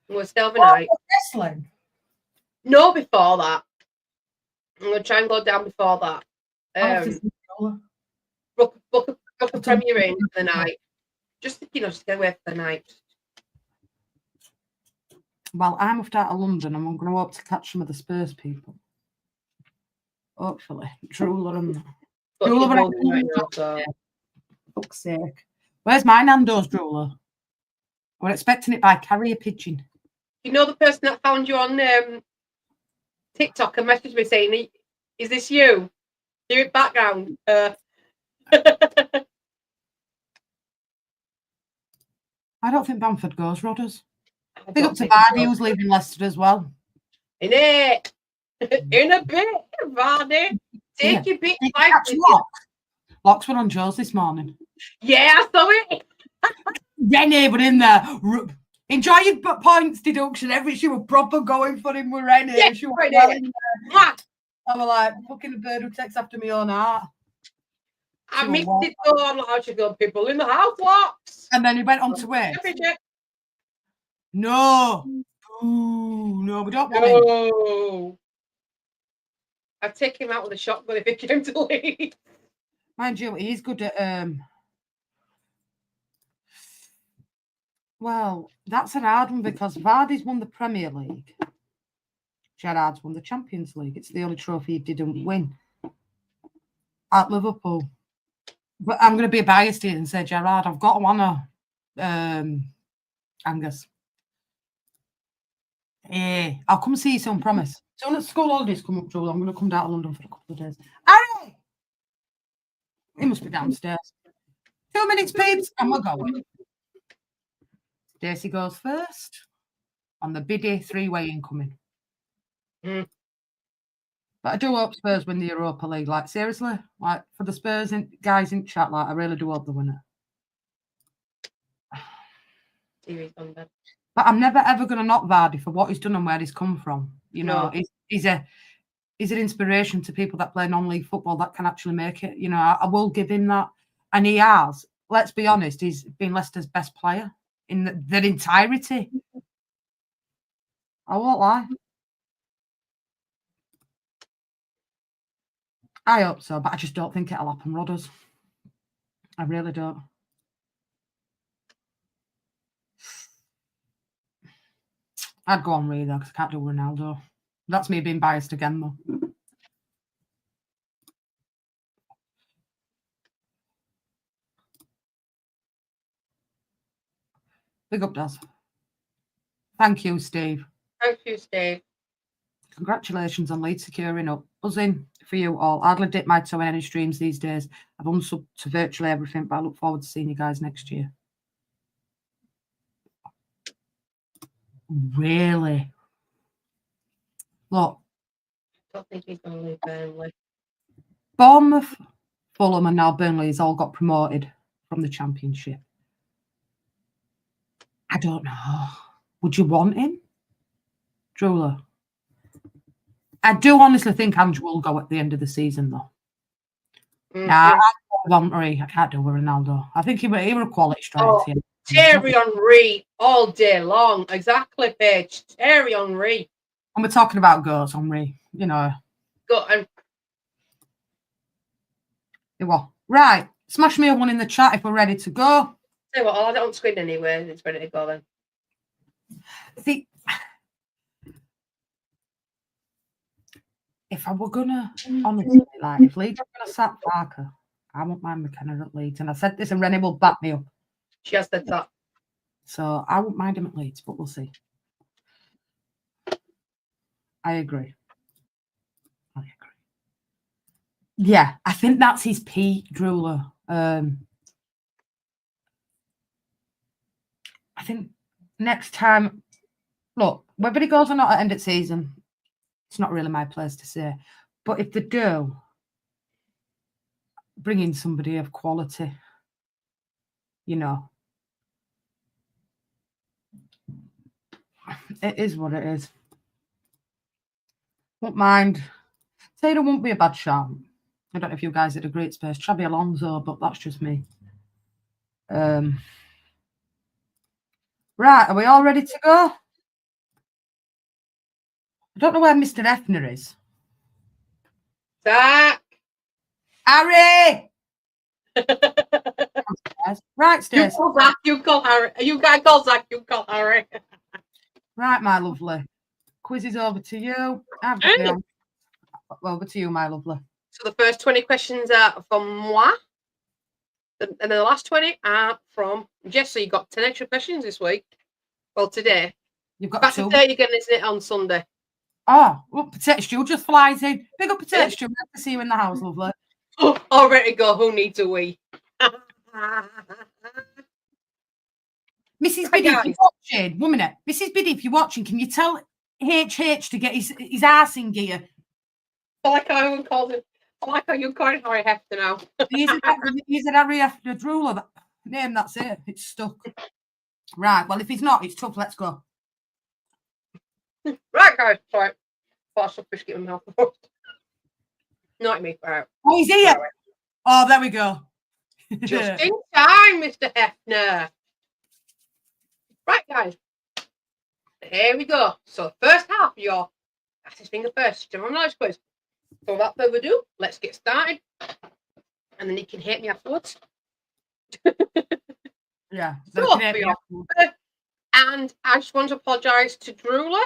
We'll stay overnight. Wrestling? No, before that. I'm going to try and go down before that. Book a premiere in for the night. Just get away for the night. Well, I'm off out of London and I'm going to hope to catch some of the Spurs people. Hopefully. Drooler and... Fuck's sake. Where's my Nando's Drooler? We're expecting it by carrier pigeon. You know the person that found you on TikTok and messaged me saying, is this you? Your background? I don't think Bamford goes, Rodders. Big up to Vardy, who's leaving Leicester as well. In it. In a bit, Vardy. Take your big life. Locks were on Joe's this morning. Yeah, I saw it. Rennie were in there. Enjoy your points deduction. She was proper going for him with Rennie. Yeah, she was well in there. I was like, fucking a bird who takes after me own heart. I missed it though. I'm like, how should go people in the house locks? And then he went on to wait. No. Ooh, no, we don't want him. No. I'd take him out with a shotgun if he came to leave. Mind you, he's good at well, that's an hard one because Vardy's won the Premier League. Gerrard's won the Champions League. It's the only trophy he didn't win at Liverpool. But I'm going to be biased here and say Gerrard. I've got to honour Angus. Yeah, I'll come see you soon, promise. So when the school holidays come up, Joel, I'm going to come down to London for a couple of days. Harry! He must be downstairs. 2 minutes, peeps, and we're going. Stacey goes first on the biddy three-way incoming. Mm. But I do hope Spurs win the Europa League. Like, seriously, like for the Spurs guys in chat, like I really do hope they win it. But I'm never ever going to knock Vardy for what he's done and where he's come from. You know, he's an inspiration to people that play non-league football that can actually make it. You know, I will give him that, and he has. Let's be honest, he's been Leicester's best player in their entirety. I won't lie. I hope so, but I just don't think it'll happen, Rodders. I really don't. I'd go on Ray though, because I can't do Ronaldo. That's me being biased again, though. Big up, Daz. Thank you, Steve. Thank you, Steve. Congratulations on Leeds securing up. Buzzing for you all. I hardly dip my toe in any streams these days. I've unsubbed to virtually everything, but I look forward to seeing you guys next year. Really? Look. I don't think he's going to leave Burnley. Bournemouth, Fulham, and now Burnley has all got promoted from the Championship. I don't know. Would you want him? Drula? I do honestly think Andrew will go at the end of the season, though. Mm-hmm. Nah, I can't do with Ronaldo. I think he were a quality striker. Oh, Thierry Henry all day long. Exactly, Paige. Thierry Henry. And we're talking about goals, Henry. You know. Go and. Right. Smash me a one in the chat if we're ready to go. Say what? I don't squid anyway. It's ready to go then. See, if I were gonna honestly, like, if Leeds are gonna sack Parker, I won't mind McKenna at Leeds. And I said this, and Rennie will back me up. She has said that. So I won't mind him at Leeds, but we'll see. I agree. Yeah, I think that's his peak, Drooler. I think next time, look, whether he goes or not at end of season, it's not really my place to say. But if they do, bring in somebody of quality, you know. It is what it is. Won't mind. Taylor won't be a bad shout. I don't know if you guys had a great space. Trabi Alonso, but that's just me. Right, are we all ready to go? I don't know where Mr. Effner is. Zach! Harry! Right, Stacey. You call Zach, you call Harry. You can't call Zach, you call Harry. Right, my lovely. Quiz is over to you. Over to you, my lovely. So the first 20 questions are from moi. And then the last 20 are from Jess. So you got 10 extra questions this week. Well, today. You've got back two. to 30 again, isn't it, on Sunday? Oh, well, Potato Stew just flies in. Big up Potato Stew. Nice to see you in the house, lovely. Oh, all ready to go. Who needs a wee? Mrs. Biddy, if you're watching, 1 minute. Mrs. Biddy, if you're watching, can you tell HH to get his arse in gear? I like how everyone calls him. I like how you call him Harry Hefner now. He's an Harry Hefner drooler. That name, that's it. It's stuck. Right, well, if he's not, it's tough. Let's go. Right, guys. Sorry. Thought I should fish get my mouth. Not me. Right. Oh, he's here. Right. Oh, there we go. Just in time, Mr. Hefner. Right, guys. Here we go. So, first half of your fastest finger first general knowledge quiz. So, without further ado, let's get started. And then you can hit me afterwards. Yeah. So, for your and I just want to apologise to Drooler.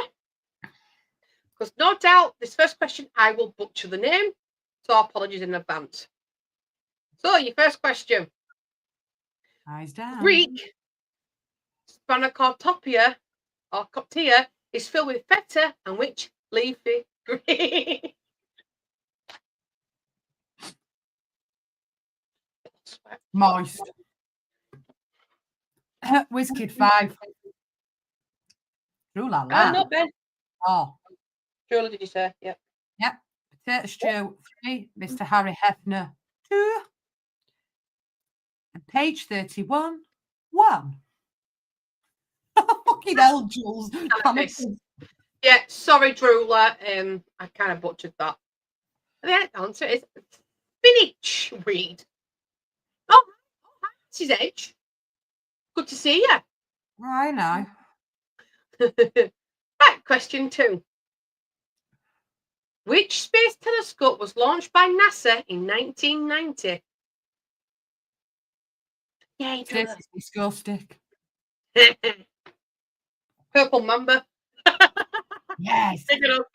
Because no doubt, this first question, I will butcher the name. So, apologies in advance. So, your first question. Eyes down. Greek Spanakotopia or Coptia is filled with feta and which leafy green? Moist. Whiskey 5. Ooh la la. Not Ben. Oh. Julie, did you say? Yep. Yep. Potato stew 3. Mr. Harry Hefner 2. And page 31 1. Fucking hell, Jules. Yeah, sorry, Drooler. I kind of butchered that. The answer is spinach weed. Oh, that's his edge. Good to see you. I know. Right, question 2. Which space telescope was launched by NASA in 1990? Yeah, This is disgusting. Purple Mamba. Yes. Pick it up.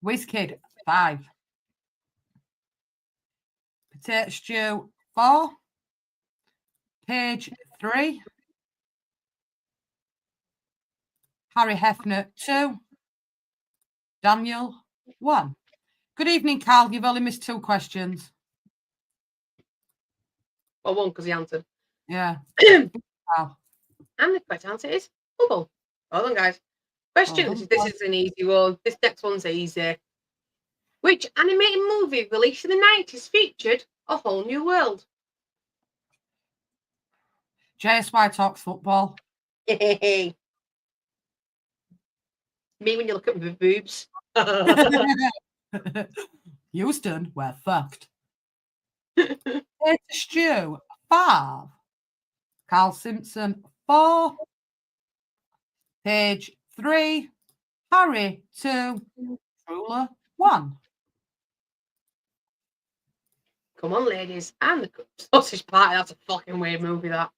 Whiskey 5. Potato stew 4. Page 3. Harry Hefner 2. Daniel 1. Good evening, Carl. You've only missed 2 questions. Well, 1 because he answered. Yeah. Wow. And the correct answer is bubble. Well done, guys. Question. This is an easy one. This next one's easy. Which animated movie released in the 90s featured A Whole New World? JSY Talks Football. Me when you look at my boobs. Houston, we're fucked. It's Stew 5. Carl Simpson 4. Page 3. Harry 2. Ruler 1. Come on, ladies. And the Sausage Party. That's a fucking weird movie, that.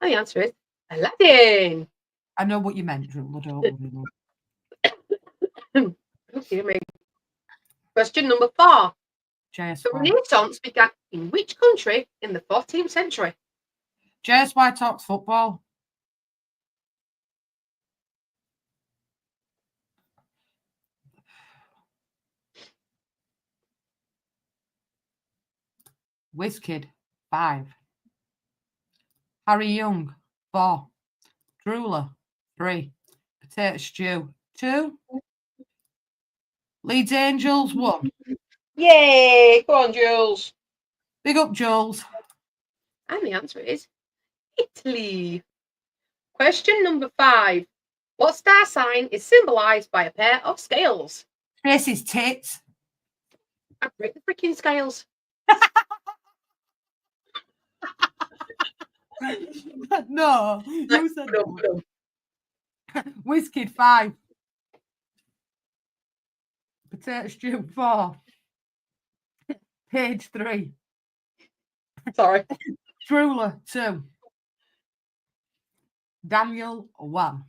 And the answer is Aladdin. I know what you meant, Ruler. Don't worry. Okay, me. Question number 4. JSY. The Renaissance began in which country in the 14th century? JSY Talks Football. Whiskey 5. Harry Young 4. Drooler 3. Potato stew 2. Leeds Angels 1. Yay! Go on, Jules. Big up, Jules. And the answer is Italy. Question number 5. What star sign is symbolized by a pair of scales? Tracy's tits. I break the freaking scales. No, you said No. Whiskey 5. Potato stew 4. Page 3. Sorry. Drooler 2. Daniel 1.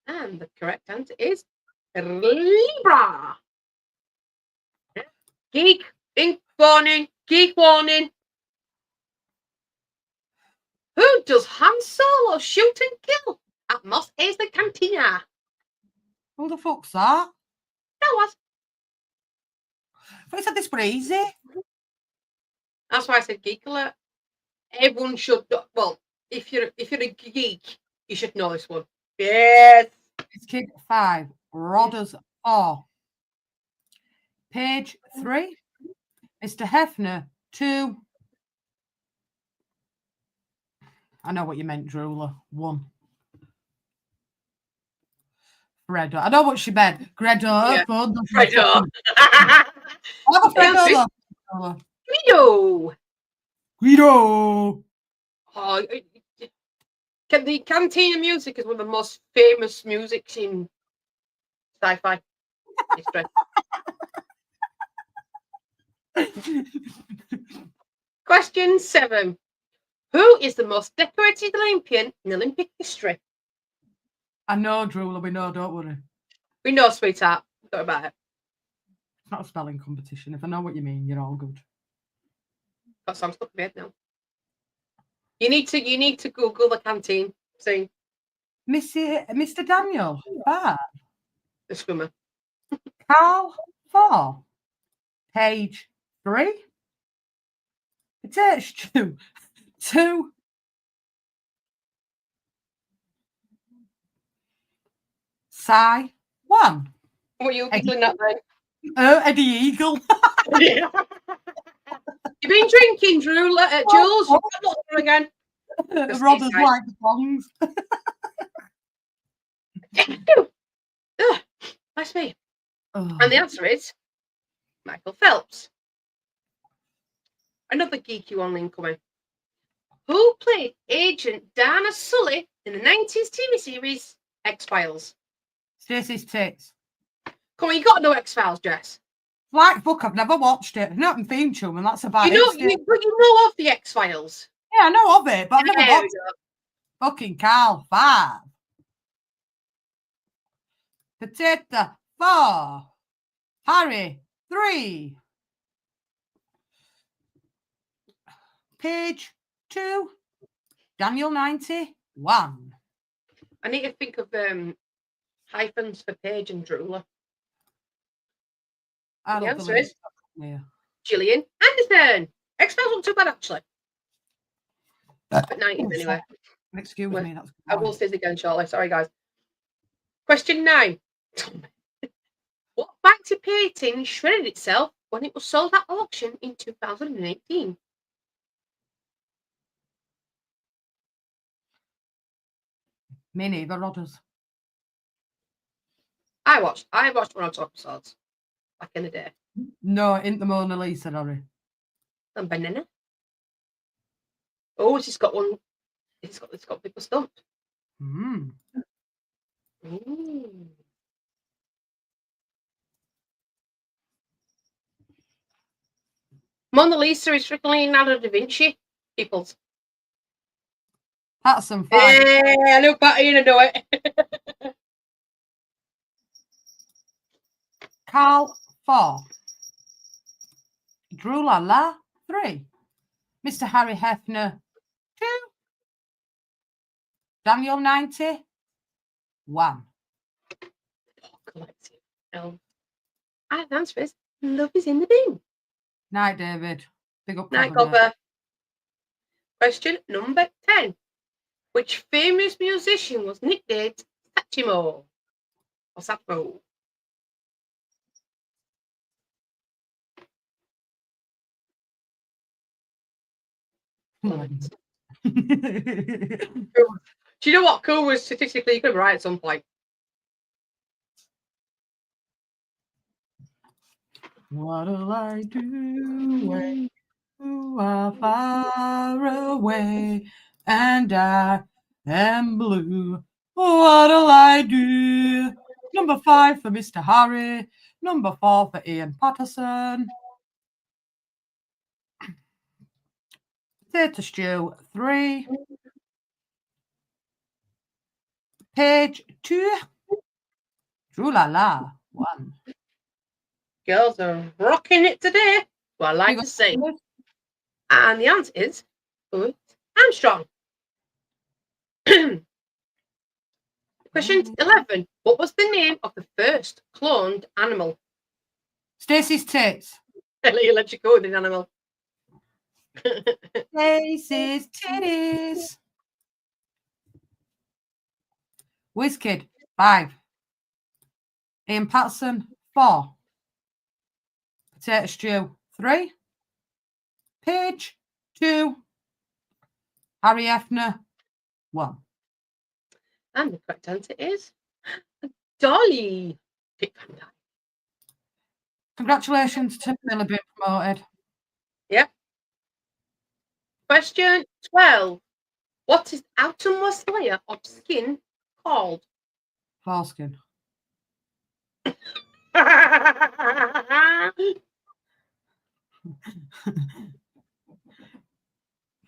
And the correct answer is Libra. Geek warning. Geek warning. Who does Han Solo shoot and kill at Mos Eisley Cantina? Who the fuck's that? That was. I thought you said this was easy. That's why I said geek alert. Everyone should. Well, if you're a geek, you should know this one. Yes. It's Kid 5. Rodders 4. Page 3. Mr. Hefner 2. I know what you meant, Drooler 1. Fredo. I know what she meant. Gredo. Yeah. Fredo. Fredo. I love Fredo. though. Guido. Guido. Oh, the Cantina music is one of the most famous musics in sci-fi history. Question 7. Who is the most decorated Olympian in Olympic history? I know, Drew. We know, don't worry. We know, sweetheart. Don't worry about it. It's not a spelling competition. If I know what you mean, you're all good. That sounds stuck in my head now. You need to Google the canteen scene. Mr. Daniel, 5. The swimmer. Carl, 4. Page, 3. Potato stew, 2. Sigh, 1. What are you giggling at then? Eddie Eagle. You've been drinking, Jules. You've got lots of again. Robbers like the songs. That's me. Oh. And the answer is Michael Phelps. Another geeky one incoming. Who played Agent Dana Sully in the 90s TV series X-Files? Stacey's tits. Come on, you got to know X-Files, Jess. Like book, I've never watched it. Not in theme tune, and that's about You know, it. you know of the X-Files. Yeah, I know of it, but I've never There we watched go. it. Fucking Carl, 5. Potato, 4. Harry, 3. Page, 2. Daniel, 91. I need to think of hyphens for Paige and Drooler. The answer is Gillian Anderson. X-Files wasn't too bad, actually. But 90s anyway. Excuse me. That's I will say it again shortly. Sorry, guys. Question 9. What factory painting shredded itself when it was sold at auction in 2018? Me neither, Rodders. I watched one or two episodes back in the day. No, in the Mona Lisa, Norrie. And banana. Oh, it's got one. It's got people stumped. Mm. Ooh. Mona Lisa is strictly Leonardo da Vinci. Peoples. That's some fun. Yeah, I know Patty to do it. Carl, 4. Drew Lala, 3. Mr. Harry Hefner, 2. Daniel, 90. 1. Collective. And the answer is love is in the bin. Night, David. Big up. Night, Copper. Question number 10. Which famous musician was nicknamed Satchmo? Or Satchmo? Do you know what? Cool was statistically you could write at some point. What'll I do when you are far away and I am blue? What'll I do? Number 5 for Mr. Harry. Number 4 for Ian Patterson. Potato stew, 3. Page, 2. True la la, 1. Girls are rocking it today. Well, I like to say. And the answer is Louis Armstrong. Question 11. What was the name of the first cloned animal? Stacey's tits. Electric animal. Stacey's titties. Wizkid, 5. Ian Patterson, 4. Potato stew, 3. Page, 2. Harry Hefner, 1. And the correct answer is Dolly. Dick Van Dyke. Congratulations to Miller being promoted. Yep. Question 12. What is the outermost layer of skin called? Foreskin.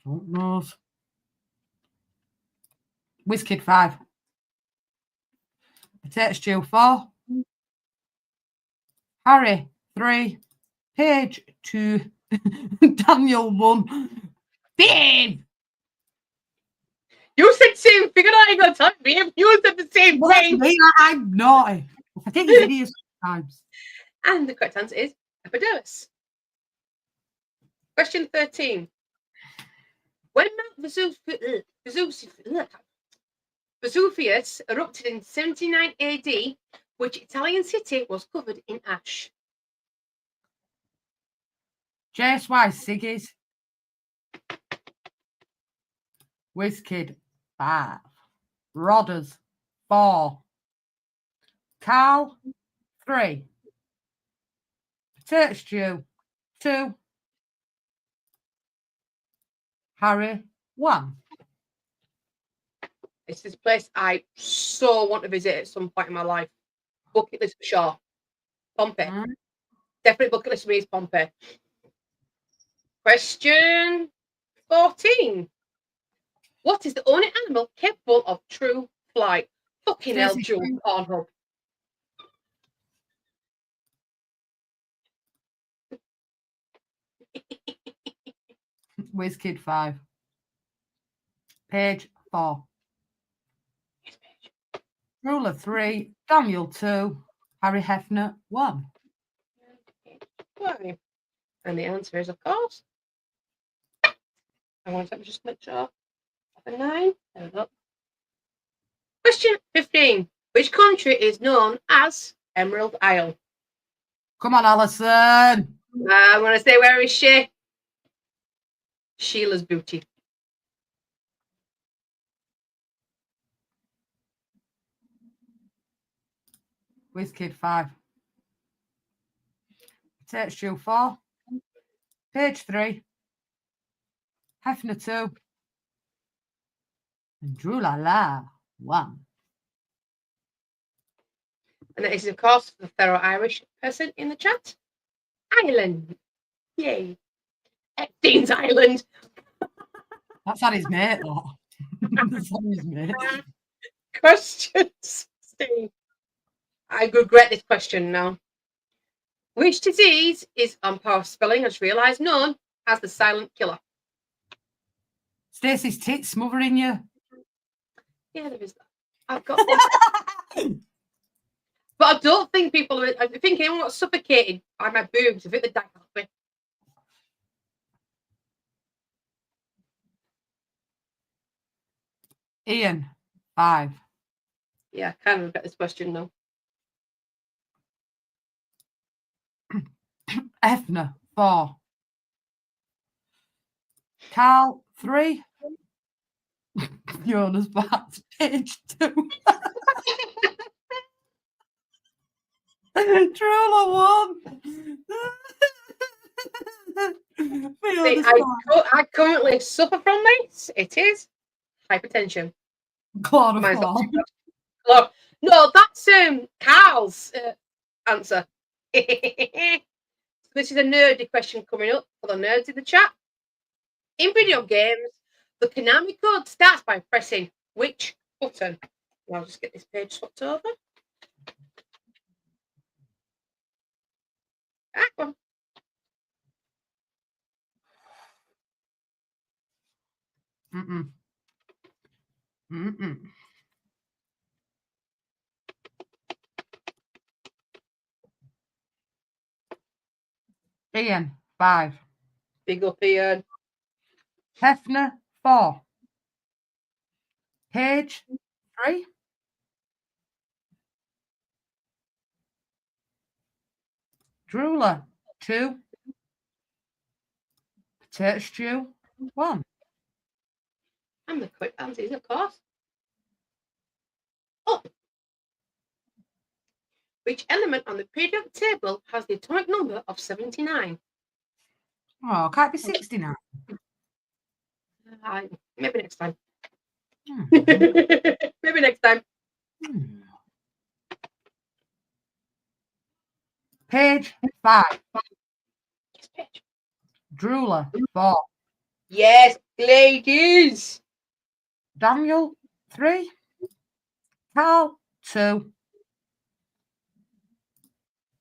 Front nose. Wizkid 5. Potato Stew 4. Harry 3. Paige 2. Daniel 1. Babe! You said same figure. I ain't gonna tell you. You said the same Well, that's thing. me. I'm naughty. I get these idiots sometimes. And the correct answer is epidermis. Question 13. When Mount Vesuvius erupted in 79 AD, which Italian city was covered in ash? JSY Siggy's. Wizkid 5. Rodders 4. Carl 3. Potato Stew 2. Harry 1. This is a place I so want to visit at some point in my life. Bucket list for sure. Pompeii. Definitely bucket list for me is Pompeii. Question 14. What is the only animal capable of true flight? Fucking hell, Jules Pornhub. Wizkid 5. Paige 4. Ruler 3. Daniel 2. Harry Hefner 1. Why? And the answer is, of course. I want to just make sure. 9. There we go. Question 15. Which country is known as Emerald Isle? Come on, Alison. I want to say, where is she? Sheila's booty. Wizkid 5. Potato Stew 4. Paige 3. Hefner 2. And Drew La La 1. And that is, of course, the thorough Irish person in the chat. Ireland. Yay. Epstein's Island. That's on his mate, though. That's on his mate. Question 16. I regret this question now. Which disease is, on power spelling, I just realised, known as the silent killer? Stacey's tits smothering you. Yeah, there is that. I've got this. But I don't think people are. I think anyone got suffocated by my boobs. I think they died off me. Ian 5. Yeah, I kind of regret this question now. Hefner 4. Carl 3. Jonas Bats Page 2. Trula 1. See, I currently suffer from this. It is hypertension. Chloroform. No, that's Carl's answer. This is a nerdy question coming up for the nerds in the chat. In video games, the Konami code starts by pressing which button? I'll just get this page swapped over. Go on. Ian 5. Big up, Ian. Hefner 4. Page 3. Drooler 2. Potato Stew 1. And the quick answer is, of course, up. Which element on the periodic table has the atomic number of 79? Oh, can't be 69. Maybe next time. Hmm. Maybe next time. Hmm. Page 5. Yes, bitch. Drooler 4. Yes, ladies. Daniel 3. Carl 2.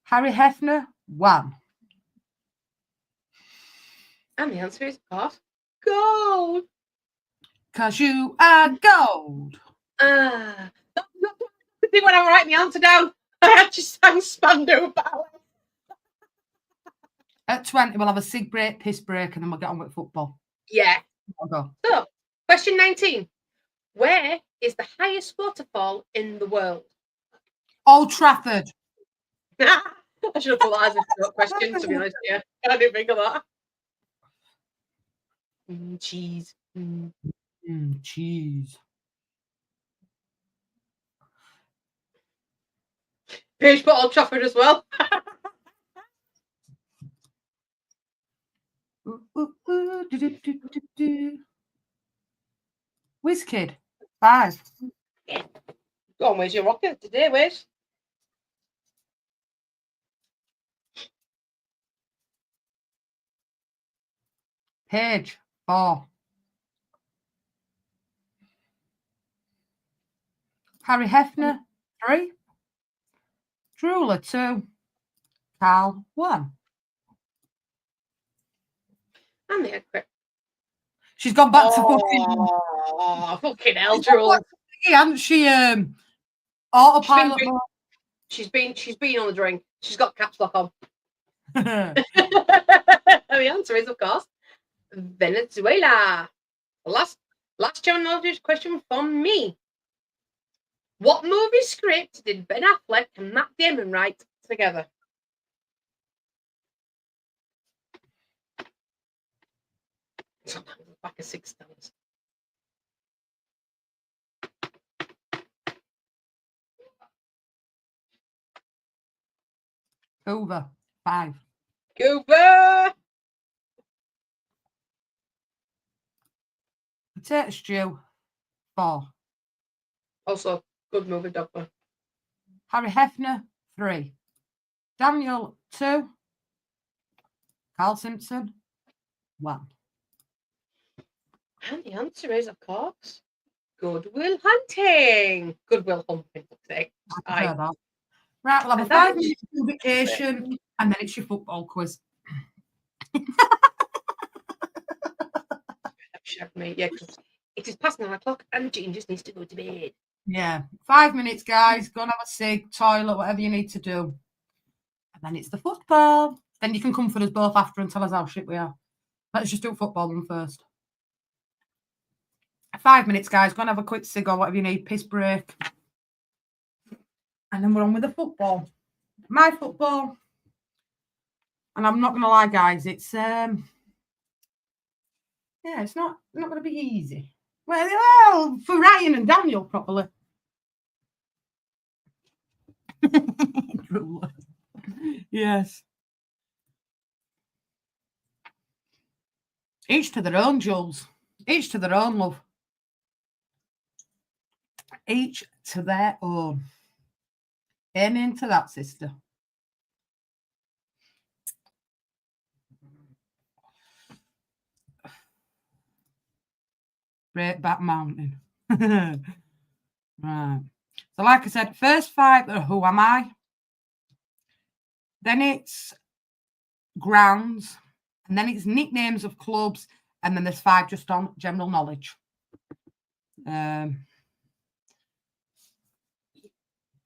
Harry Hefner 1. And the answer is, of course, gold. Because you are gold. Ah. The thing when I write my answer down, I actually sang Spandau Ballet. At 20, we'll have a cig break, piss break, and then we'll get on with football. Yeah. I'll go. So, question 19. Where is the highest waterfall in the world? Old Trafford. I should have put that as a short question, to be honest. Yeah, I didn't think of that. Cheese. Cheese. Paige put Old Trafford as well. WizKid 5. Yeah. Go on, where's your rocket today, Wiz? Page 4. Harry Hefner 3. Drooler 2. Carl 1. And the correct. She's gone back to fucking. Oh, fucking hell, Drew. Hasn't she? Autopilot. She's been on the drink. She's got caps lock on. Mode. The answer is, of course, Venezuela. Last general knowledge question from me. What movie script did Ben Affleck and Matt Damon write together? Sometimes it's back of $6. Over 5. Cooper. Potato stew 4. Also, good movie, Doctor. Harry Hefner 3. Daniel 2. Carl Simpson 1. And the answer is, of course, Good Will Hunting. Good Will Hunting, for sake. I prefer that. Right, we'll have a 5-minute vacation and then it's your football quiz. Yeah, because it is past 9 o'clock and Jean just needs to go to bed. Yeah, 5 minutes, guys. Go and have a cig, toilet, whatever you need to do. And then it's the football. Then you can comfort us both after and tell us how shit we are. Let's just do football one first. 5 minutes, guys. Go and have a quick cig or whatever you need. Piss break. And then we're on with the football. My football. And I'm not going to lie, guys. It's it's not going to be easy. Well, for Ryan and Daniel, probably. Yes. Each to their own, Jules. Each to their own, love. Each to their own. Amen to that, sister. Great Back Mountain. Right. So, like I said, first 5 are Who Am I? Then it's grounds. And then it's nicknames of clubs. And then there's 5 just on general knowledge.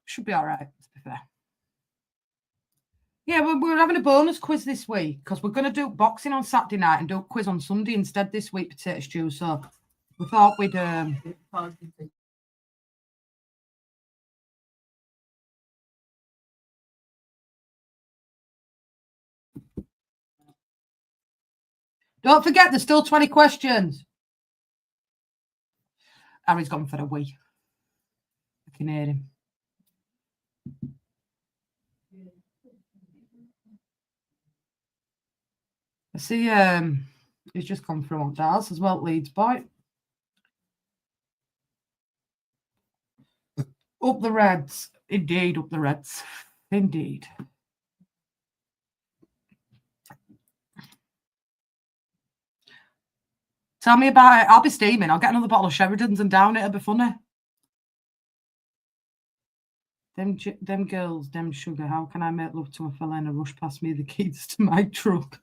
Should be all right, to be fair. Yeah, we're having a bonus quiz this week because we're going to do boxing on Saturday night and do a quiz on Sunday instead this week, potato stew. So we thought we'd... Don't forget, there's still 20 questions. Harry's gone for a wee. I can hear him. see he's just come through on Dars as well, Leeds boy. Up the Reds. Indeed, up the Reds. Indeed. Tell me about it. I'll be steaming. I'll get another bottle of Sheridan's and down it. It'll be funny. Them girls, them sugar. How can I make love to a fella and a rush past me the keys to my truck?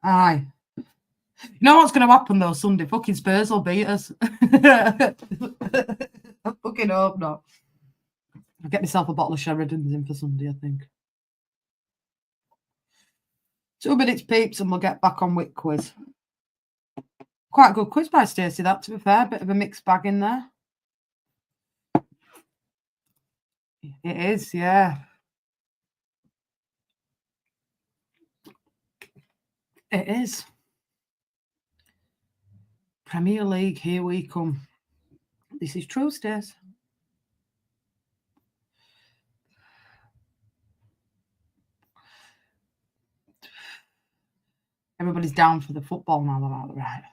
Aye. You know what's going to happen though Sunday? Fucking Spurs will beat us. I fucking hope not. I'll get myself a bottle of Sheridan's in for Sunday, I think. 2 minutes, peeps, and we'll get back on with quiz. Quite a good quiz by Stacey, that, to be fair. Bit of a mixed bag in there. It is, yeah. It is. Premier League, here we come. This is true, Stace. Everybody's down for the football now, they're out right.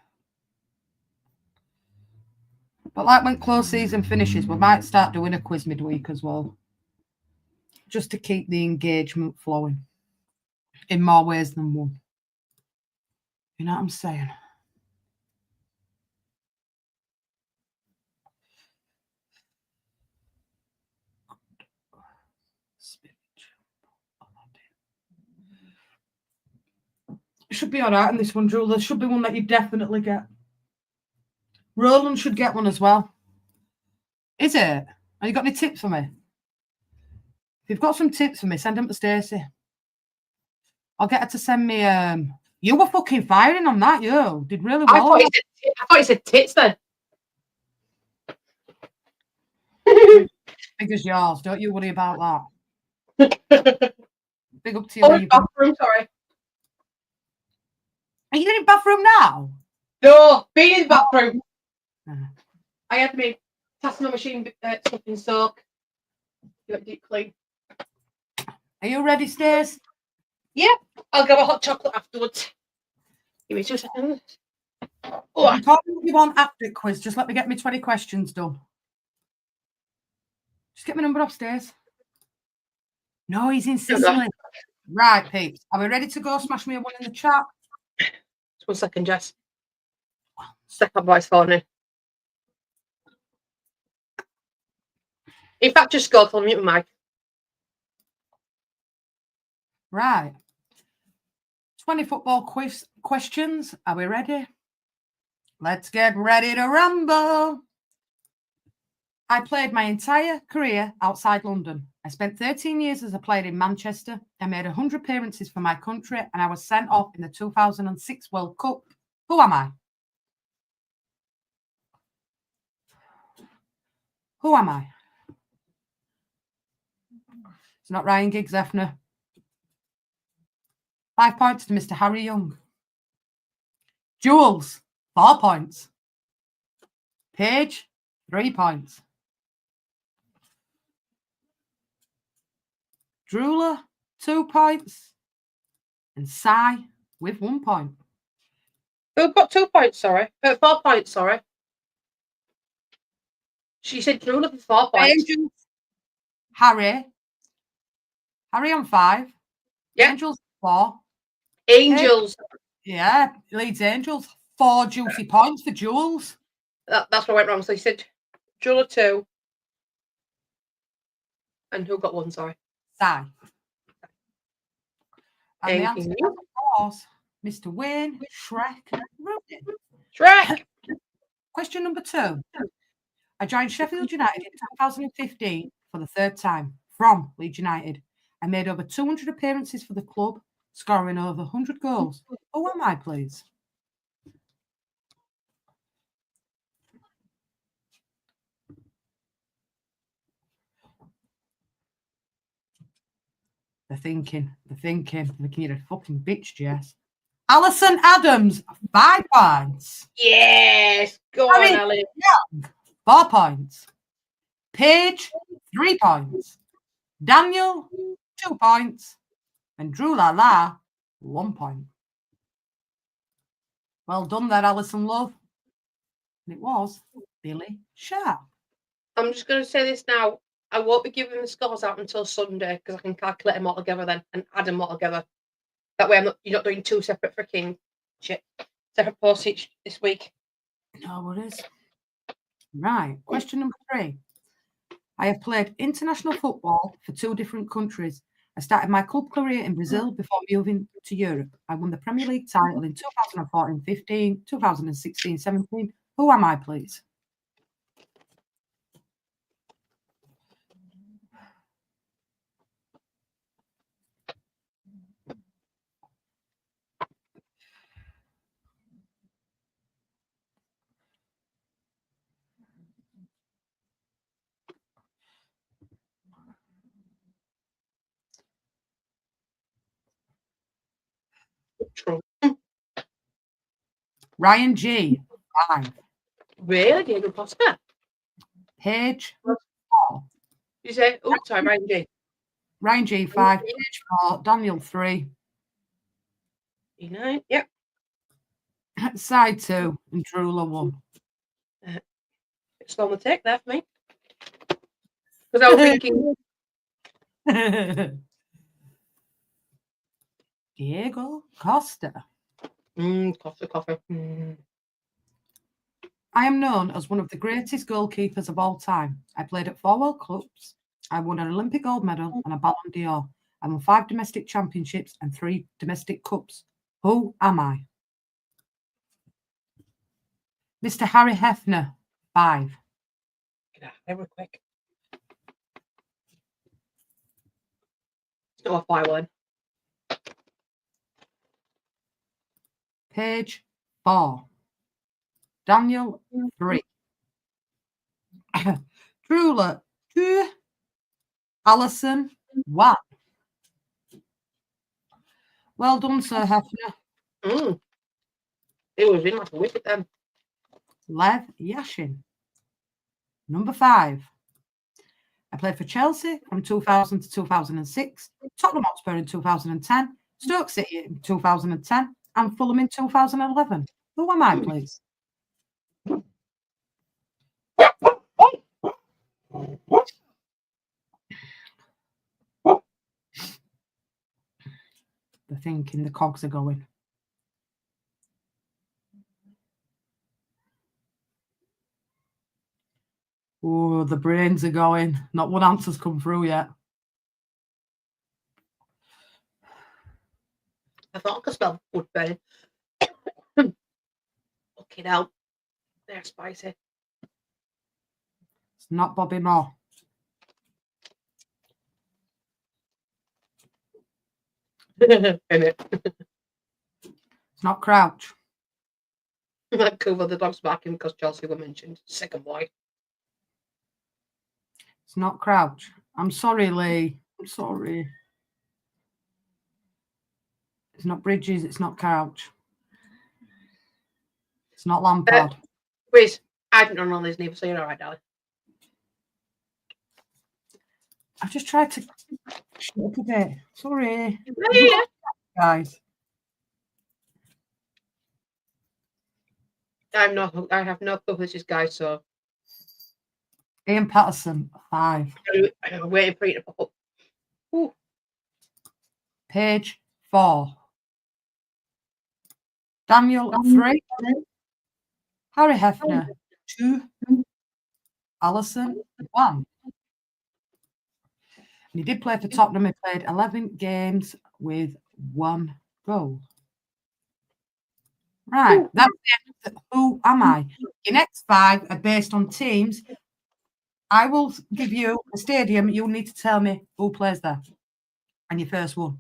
But like when close season finishes, we might start doing a quiz midweek as well. Just to keep the engagement flowing. In more ways than one. You know what I'm saying? It should be all right in this one, Drew. There should be one that you definitely get. Roland should get one as well. Is it? Have you got any tips for me? If you've got some tips for me, send them to Stacey. I'll get her to send me. You were fucking firing on that, you. Did really well. I thought you said tits then. Big as yours. Don't you worry about that. Big up to you. Oh, bathroom, sorry. Are you in the bathroom now? No, being in the bathroom. I had my Tasma machine stuff in soak. Deep clean. Are you ready, Stace? Yeah, I'll give a hot chocolate afterwards. Give me 2 seconds. Oh. You can't you want after quiz. Just let me get me 20 questions done. Just get my number upstairs. No, he's in Sicily. Right, peeps. Are we ready to go? Smash me a one in the chat. Just 1 second, Jess. Second voice phone in. In fact, just go. I'll mute my mic. Right. 20 football quiz questions. Are we ready? Let's get ready to rumble. I played my entire career outside London. I spent 13 years as a player in Manchester. I made 100 appearances for my country and I was sent off in the 2006 World Cup. Who am I? Who am I? It's not Ryan Giggs, Effner. 5 points to Mr. Harry Young. Jules, 4 points. Paige, 3 points. Drula, 2 points. And Sai with 1 point. Who got 2 points, sorry? 4 points, sorry. She said Drula for 4 points. Angels, Harry on 5. Yeah. Angels 4. Angels. Yeah, Leeds Angels. 4 juicy points for Jules. That's what I went wrong. So you said Drula 2. And who got 1, sorry? Sai. And the Thank answer, you. of course, Mr. Wayne, Shrek, Rudin. Shrek. Question number 2. I joined Sheffield United in 2015 for the 3rd time from Leeds United. I made over 200 appearances for the club, scoring over 100 goals. Who am I, please? They're thinking. You're a fucking bitch, Jess. Alison Adams, 5 points. Yes. Go on, Ali. 4 points. Paige, 3 points. Daniel, 2 points. And Drew La La, 1 point. Well done there, Alison Love. And it was Billy Sharp. I'm just going to say this now. I won't be giving the scores out until Sunday because I can calculate them all together then and add them all together. That way you're not doing two separate freaking separate posts each this week. No worries. Right. Question number 3. I have played international football for 2 different countries. I started my club career in Brazil before moving to Europe. I won the Premier League title in 2014-15, 2016-17. Who am I, please? True. Ryan G, 5. Really? Diego Costa? Page 4. You say, oh, sorry, Ryan G. Ryan G, 5. Page 4. Daniel, 3. E9, yep. Side 2. And Drula, 1. It's on the take there for me. Because I was thinking, Diego Costa. coffee. I am known as one of the greatest goalkeepers of all time. I played at 4 World Cups. I won an Olympic gold medal and a Ballon d'Or. I won 5 domestic championships and 3 domestic cups. Who am I? Mr. Harry Hefner, 5. Get out there real quick. It's not a 5-1. Page 4. Daniel, 3. Drula, 2. Alison, 1. Well done, Sir Hefner. It was in like a wicket then. Lev Yashin. Number 5. I played for Chelsea from 2000 to 2006, Tottenham Hotspur in 2010, Stoke City in 2010, and Fulham in 2011. Who am I, please? They're thinking the cogs are going. Oh, the brains are going. Not one answer's come through yet. I thought I could smell wood burning. Okay, now they're spicy. It's not Bobby Moore. In it. It's not Crouch. Like cover the dog's barking because Chelsea were mentioned. Second boy. It's not Crouch. I'm sorry, Lee. I'm sorry. It's not Bridges. It's not Crouch. It's not Lampard. Quiz. I didn't run on these neither, so you're all right, darling. I've just tried to shut up a bit. Sorry. Yeah. Guys. I have no clue who this is, guys, so Ian Patterson, 5. I'm waiting for you to pop up. Ooh. Page 4. Daniel, 3. Harry Hefner, 2. Alison, 1. And he did play for Tottenham. He played 11 games with 1 goal. Right, that's the end of Who Am I? Your next 5 are based on teams. I will give you a stadium. You'll need to tell me who plays there. And your first one.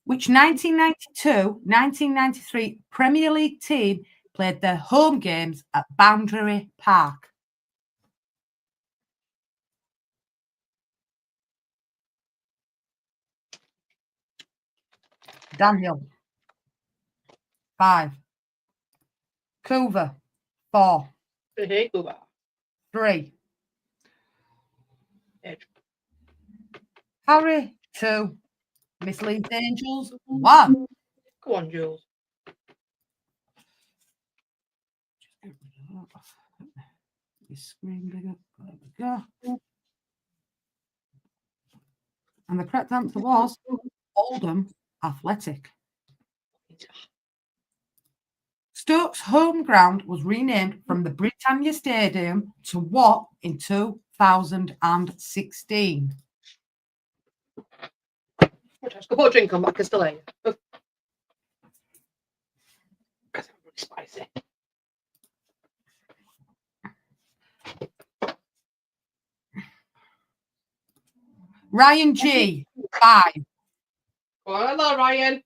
Which 1992-1993 Premier League team played their home games at Boundary Park? Daniel, 5. Coover, 4. Hey, Cuba. 3. Edge. Harry, 2. Miss Leeds Angels, 1. Go on, Jules. Your screen bigger. There we go. And the correct answer was Oldham Athletic. Stoke's home ground was renamed from the Britannia Stadium to what in 2016? Let's go for a drink on back. I still ain't. Because I'm really spicy. Ryan G, 5. Go on, hello, Ryan.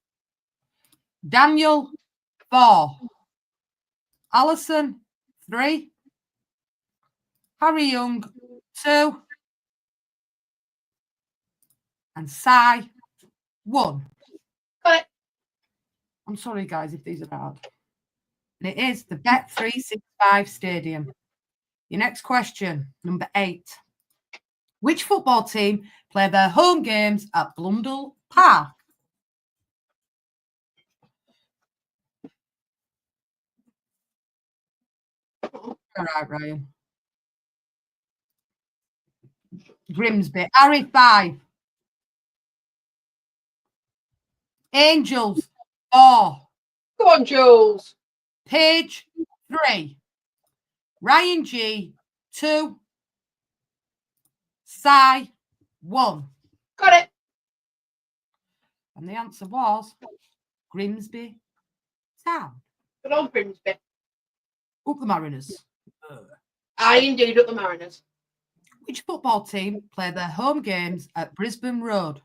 Daniel, 4. Alison, 3. Harry Young, 2. And Cy, 1. Got it. I'm sorry, guys, if these are hard. And it is the Bet365 Stadium. Your next question, number 8. Which football team play their home games at Blundell Park? All right, Ryan. Grimsby. Harry, 5. Angels, 4. Go on, Jules. Page, 3. Ryan G, 2. Cy, 1. Got it. And the answer was Grimsby Town. Good on, Grimsby. Up the Mariners. I indeed at the Mariners. Which football team play their home games at Brisbane Road?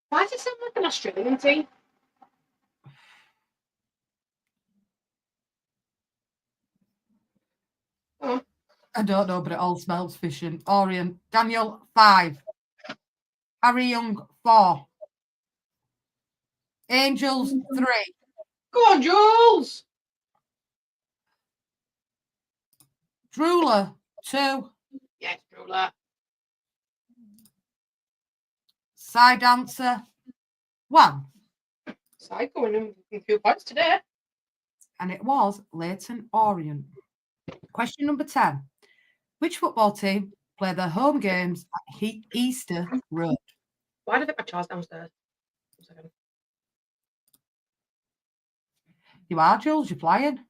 Why does it sound like an Australian team? Oh. I don't know, but it all smells fishing. Orient. Daniel, 5. Harry Young, 4. Angels, 3. Go on, Jules. Drooler, 2. Yes, ruler. Side answer, 1. Psycho winning a few points today. And it was Leighton Orient. Question number 10. Which football team play their home games at Easter Road? Why did I think my child's downstairs? 1 second. You are, Jules, you're flying.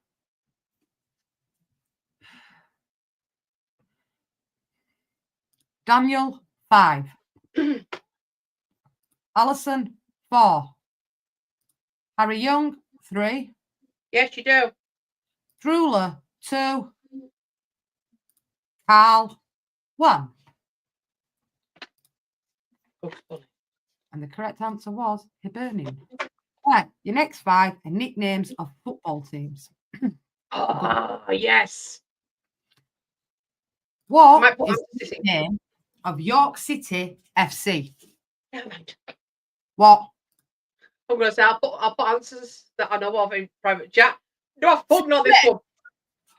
Daniel, 5. Alison, 4. Harry Young, 3. Yes, you do. Drooler, 2. Carl, 1. Oh, funny. And the correct answer was Hibernian. Right, your next 5 are nicknames of football teams. Oh, yes. What Might put is the nickname of York City FC? Never mind. What? I'm going to say I'll put answers that I know of in private chat. No, I've put on this one.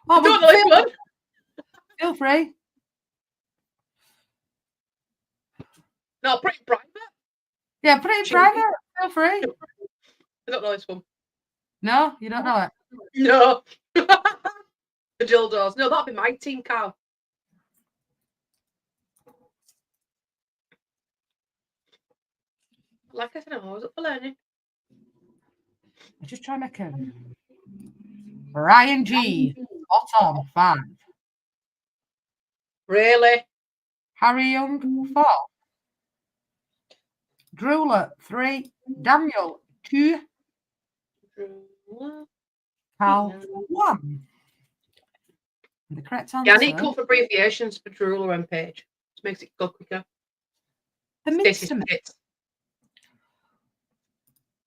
Oh, I don't know this one. Feel free. No, pretty private. Yeah, put it in private. Feel free. I don't know this one. No, you don't know it. No. The dildos. No, that'll be my team, Carl. Like I said, I'm always up for learning. I just try to make a Ryan G. Spot on, 5. Really? Harry Young, 4. Drooler, 3. Daniel, 2. Carl, 1. And the correct answer. Yeah, I need to come for abbreviations for Drooler and Page. It makes it go quicker. The Stacey's Minster. Pits.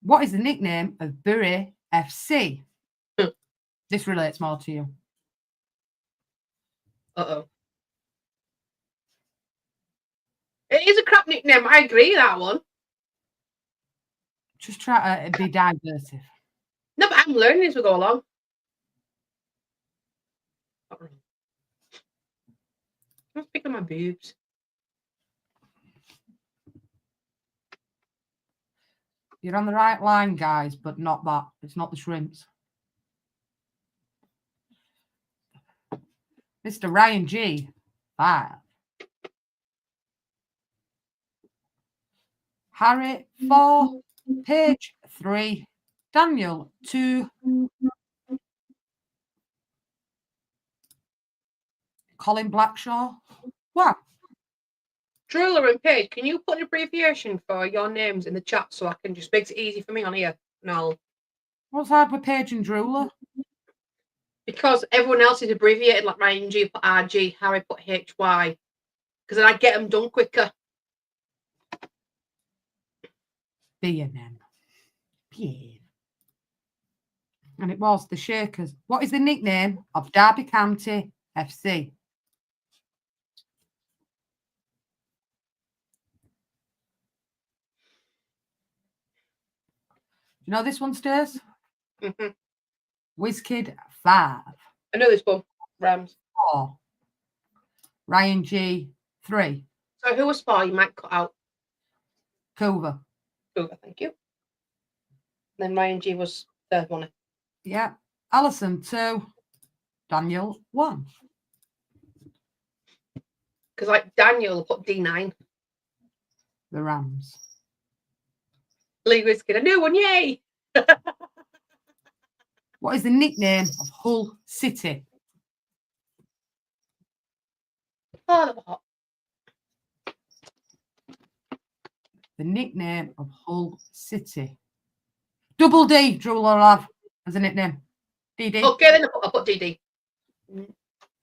What is the nickname of Bury FC? Hmm. This relates more to you. Uh-oh. It is a crap nickname. I agree, that one. Just try to be diverse. No, but I'm learning as we go along. I'm picking my boobs. You're on the right line, guys, but not that. It's not the shrimps. Mr. Ryan G, 5. Harry, 4. Paige, 3. Daniel, 2. Colin Blackshaw, 1. Driller and Paige, can you put an abbreviation for your names in the chat so I can just makes it easy for me on here? No. What's hard with Paige and Drooler? Because everyone else is abbreviated, like Ryan G put RG, Harry put HY. Because then I get them done quicker. B&M. Yeah. And it was the Shakers. What is the nickname of Derby County FC? Do you know this one, Stairs? Mm-hmm. WizKid, 5. I know this one. Rams. 4. Ryan G, 3. So who was 4? You might cut out. Coover. Coover, thank you. Then Ryan G was third one. Yeah. Alison, 2. Daniel, 1. Because like Daniel put D9. The Rams. Lee Whiskey, a new one, yay! What is the nickname of Hull City? Oh, that was hot. The nickname of Hull City. Double D, Drew will have as a nickname. DD. Okay, then I'll put DD.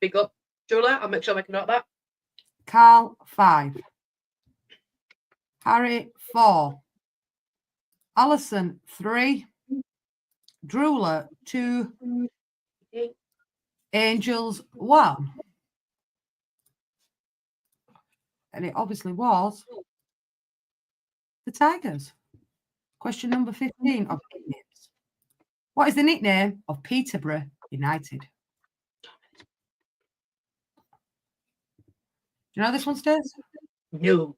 Big up. Julia, I'll make sure I make a note of that. Carl, 5. Harry, 4. Alison, 3. Drooler, 2. Angels, 1. And it obviously was the Tigers. Question number 15 of nicknames. What is the nickname of Peterborough United? Do you know this one, Stairs? No.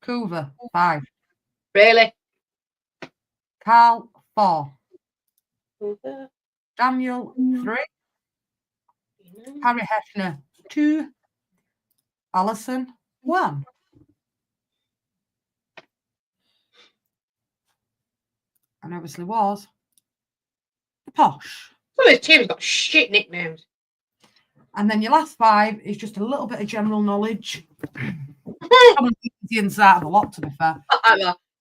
Coover, 5. Really? Carl, 4. Coover. Daniel, 3. Harry Hefner, 2. Alison, 1. And obviously was the Posh. Some of these teams got shit nicknames. And then your last 5 is just a little bit of general knowledge. Probably the inside of a lot, to be fair.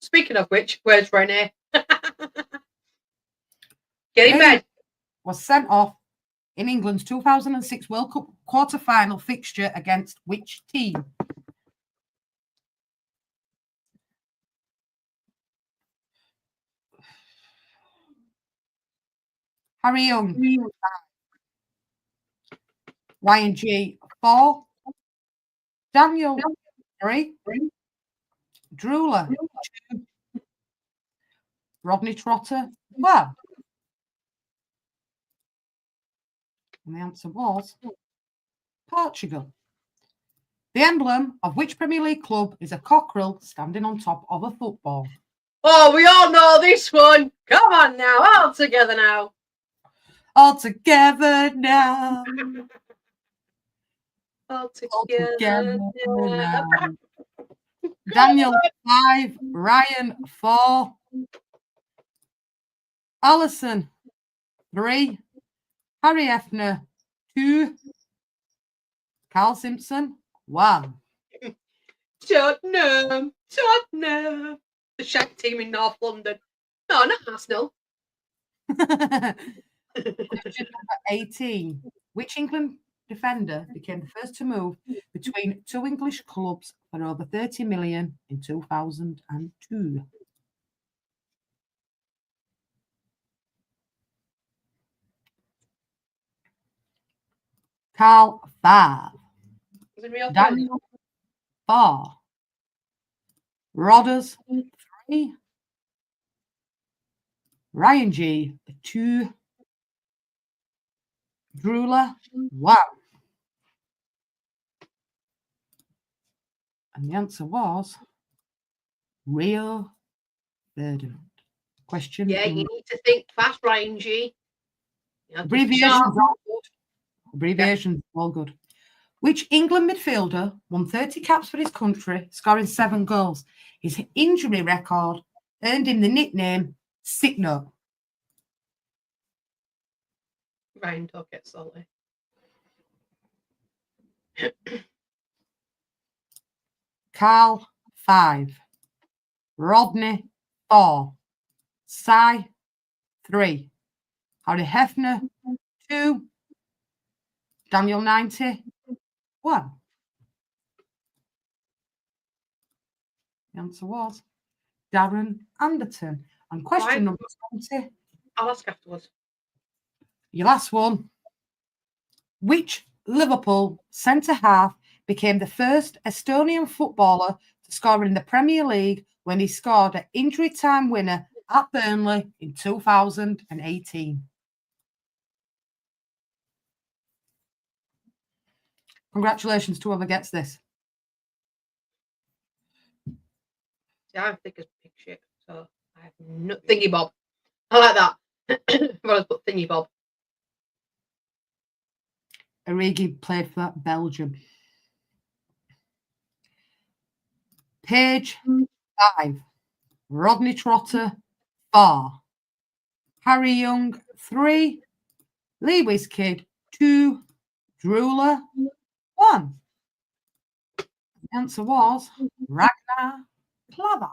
Speaking of which, where's Renee? Get in bed. Was sent off in England's 2006 World Cup quarter-final fixture against which team? Harry Young, 5. Ryan G, 4. Daniel, 3. Drooler, 2. Rodney Trotter, 1. And the answer was Portugal. The emblem of which Premier League club is a cockerel standing on top of a football? Oh, we all know this one. Come on now, all together now. All together now. All together now. Daniel, 5. Ryan, 4. Alison, 3. Harry Hefner, 2. Carl Simpson, 1. Tottenham. The shag team in North London. No, not Arsenal. Question number 18. Which England defender became the first to move between 2 English clubs for over 30 million in 2002? Carl, 5. Is it real? Daniel, 4. Rodders, 3. Ryan G, 2. Drooler, 1. And the answer was Rio Ferdinand. Question. Yeah, you need to think fast, Ryan G. Abbreviations all good. Abbreviations all good. Which England midfielder won 30 caps for his country, scoring 7 goals? His injury record earned him the nickname Sick Note. Ryan, don't get salty. Carl, 5. Rodney, 4. Cy, 3. Harry Hefner, 2. Daniel, 90, 1. The answer was Darren Anderton. And question number 20. I'll ask afterwards. Your last one. Which Liverpool centre-half became the first Estonian footballer to score in the Premier League when he scored an injury time winner at Burnley in 2018? Congratulations to whoever gets this. See, I'm thick as pig shit, so I have no thingy bob. I like that. Well, I put thingy bob. Origi played for Belgium. Page, 5. Rodney Trotter, 4. Harry Young, 3. Lewis Kidd, 2. Drooler, 1. The answer was Ragnar Klavan.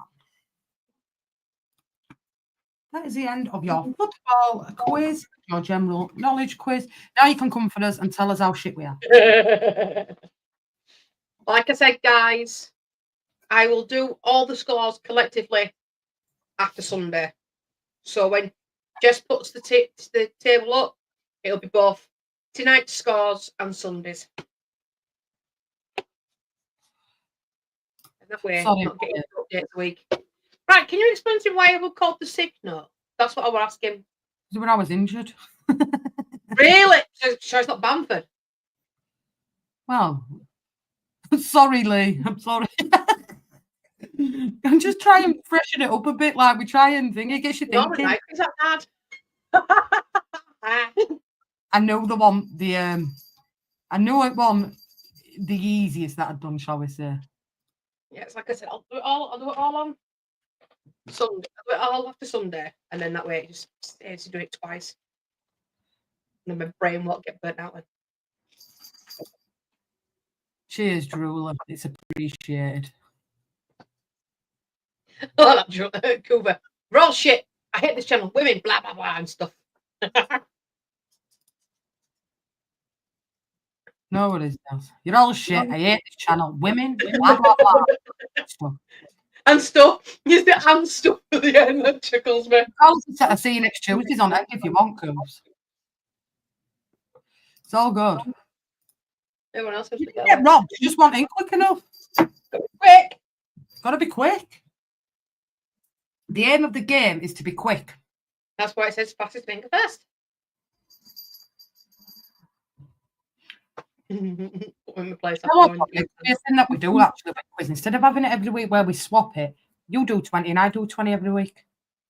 That is the end of your football quiz, your general knowledge quiz. Now you can come for us and tell us how shit we are. Like I said, guys, I will do all the scores collectively after Sunday. So when Jess puts the table up, it'll be both tonight's scores and Sunday's. And that way, I'm not getting updates a week. Right, can you explain to me why it was called the sick note? That's what I was asking. When I was injured. Really? So it's not Bamford? Well, sorry, Lee. I'm sorry. I'm just trying to freshen it up a bit. Like we try and think it gets you thinking. No, is that bad? I know the one. I know it one. The easiest that I've done, shall we say? Yeah, it's like I said. I'll do it all on Sunday. I'll do it all after Sunday, and then that way it just stays to do it twice. And then my brain won't get burnt out. Then. Cheers, Drooler. It's appreciated. Oh, that Cooper. We're all shit. I hate this channel. Women, blah blah blah, and stuff. Nobody does. You're all shit. I hate this channel. Women, blah blah blah. Stuff. And stuff. Use the and stuff at the end that tickles me. I'll see you next Tuesday on Egg if you want, Coops. It's all good. Everyone else has You to didn't go. get robbed. You just want in quick enough. Quick. Got to be quick. The aim of the game is to be quick. That's why it says fastest finger first. When we play The thing that we do actually with quiz, instead of having it every week where we swap it, you do 20 and I do 20 every week.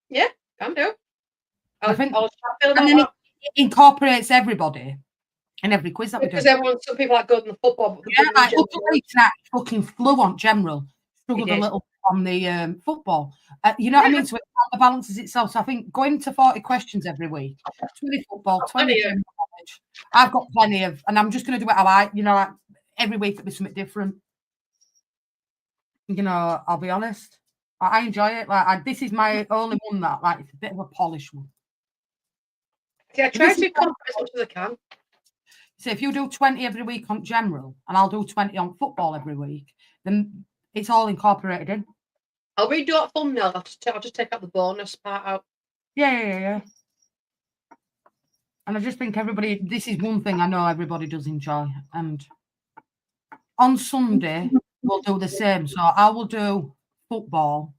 Yeah, can do. I think, I'll and then it incorporates everybody in every quiz that we do. Because some people like good in the football. But Yeah, like that fucking flew on general. Struggled a little on the football. You know what I mean? So it balances itself. So I think going to 40 questions every week, 20 football, 20 general knowledge. I've got plenty of, and I'm just going to do it how I, like every week it'll be something different. I'll be honest. I enjoy it. Like this is my only one that like it's a bit of a polished one. Yeah, I try to come as much as I can. So if you do 20 every week on general, and I'll do 20 on football every week, then it's all incorporated in. I'll redo that thumbnail. I'll just take out the bonus part out. Yeah. And I just think this is one thing I know everybody does enjoy. And on Sunday, we'll do the same. So I will do football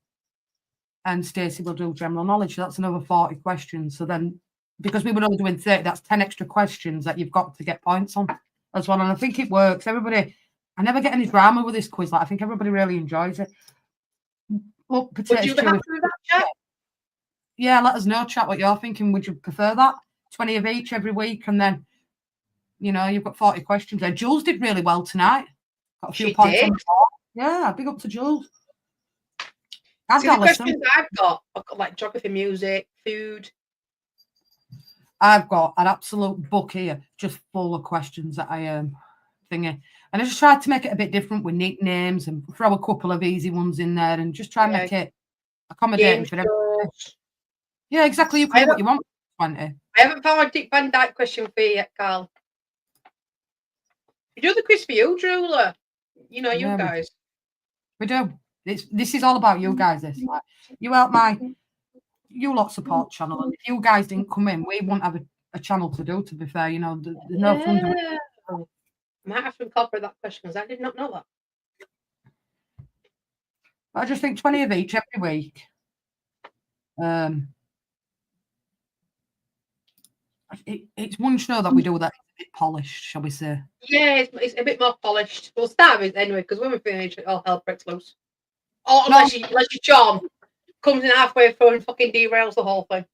and Stacey will do general knowledge. So that's another 40 questions. So then, because we were only doing 30, that's 10 extra questions that you've got to get points on as well. And I think it works. Everybody I never get any drama with this quiz. Like, I think everybody really enjoys it. Well, Would potatoes, you be happy with that, chat? yeah, let us know, chat, what you're thinking. Would you prefer that? 20 of each every week, and then, you know, you've got 40 questions there. Jules did really well tonight. Got a few She points on did. the board. Yeah, big up to Jules. And See, the Alison. questions I've got like geography, music, food. I've got an absolute book here just full of questions that I thingy. And I just tried to make it a bit different with nicknames and throw a couple of easy ones in there and just try and make it accommodating Game for everybody. shows. Yeah, exactly. You can do what you want. 20. I haven't found a Dick Van Dyke question for you yet, Carl. You do the quiz for you, Drula. You know, you Yeah, guys. we do. This is all about you guys. This, like, you help you lot support channel, and if you guys didn't come in, we wouldn't have a channel to do. To be fair, you know, there's no fun doing it. I might have to incorporate that question because I did not know that. But I just think 20 of each every week. It's one show that we do that a bit polished, shall we say? Yeah, it's a bit more polished. We'll start with it anyway because when we finish, all hell breaks loose. Or unless your charm comes in halfway through and fucking derails the whole thing.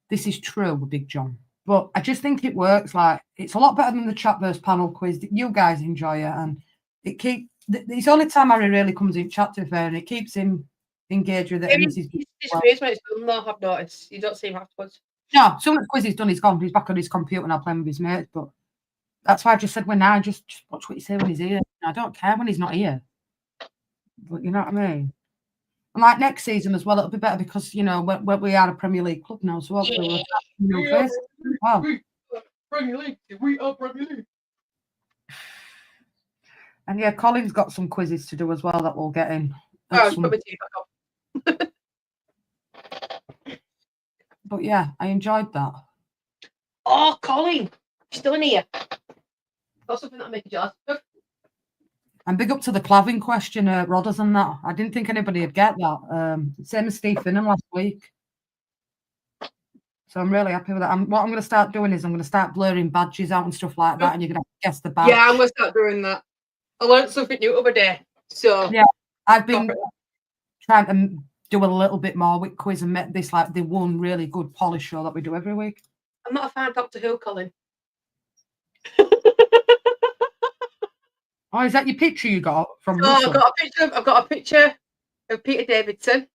This is true with Big John. But I just think it works. Like, it's a lot better than the Chatverse panel quiz. You guys enjoy it, and it's the only time Harry really comes in chat, to be fair, and it keeps him engaged with it. And It's disappears when it's done, though. I've noticed. You don't see him afterwards. No, soon as the quiz is done, he's gone. He's back on his computer now playing with his mates. But that's why I just said, when I just watch what you say when he's here. I don't care when he's not here. But you know what I mean? And like next season as well, it'll be better because, you know, we are a Premier League club now. So hopefully we'll wow. Premier League. We are Premier League. And yeah, Colin's got some quizzes to do as well that we'll get in. But yeah, I enjoyed that. Oh, Colin, still in here. Got something that'll make you jealous. And big up to the claving question, Rodders and that. I didn't think anybody would get that. Same as Steve Finnan last week. So I'm really happy with that. What I'm going to start doing is I'm going to start blurring badges out and stuff like that, and you're going to guess the badge. Yeah, I'm going to start doing that. I learned something new the other day. So yeah, I've been trying to do a little bit more with quiz and make this like the one really good polished show that we do every week. I'm not a fan of Doctor Who, Colin. Oh, is that your picture you got from Russell? I've got a picture of Peter Davidson,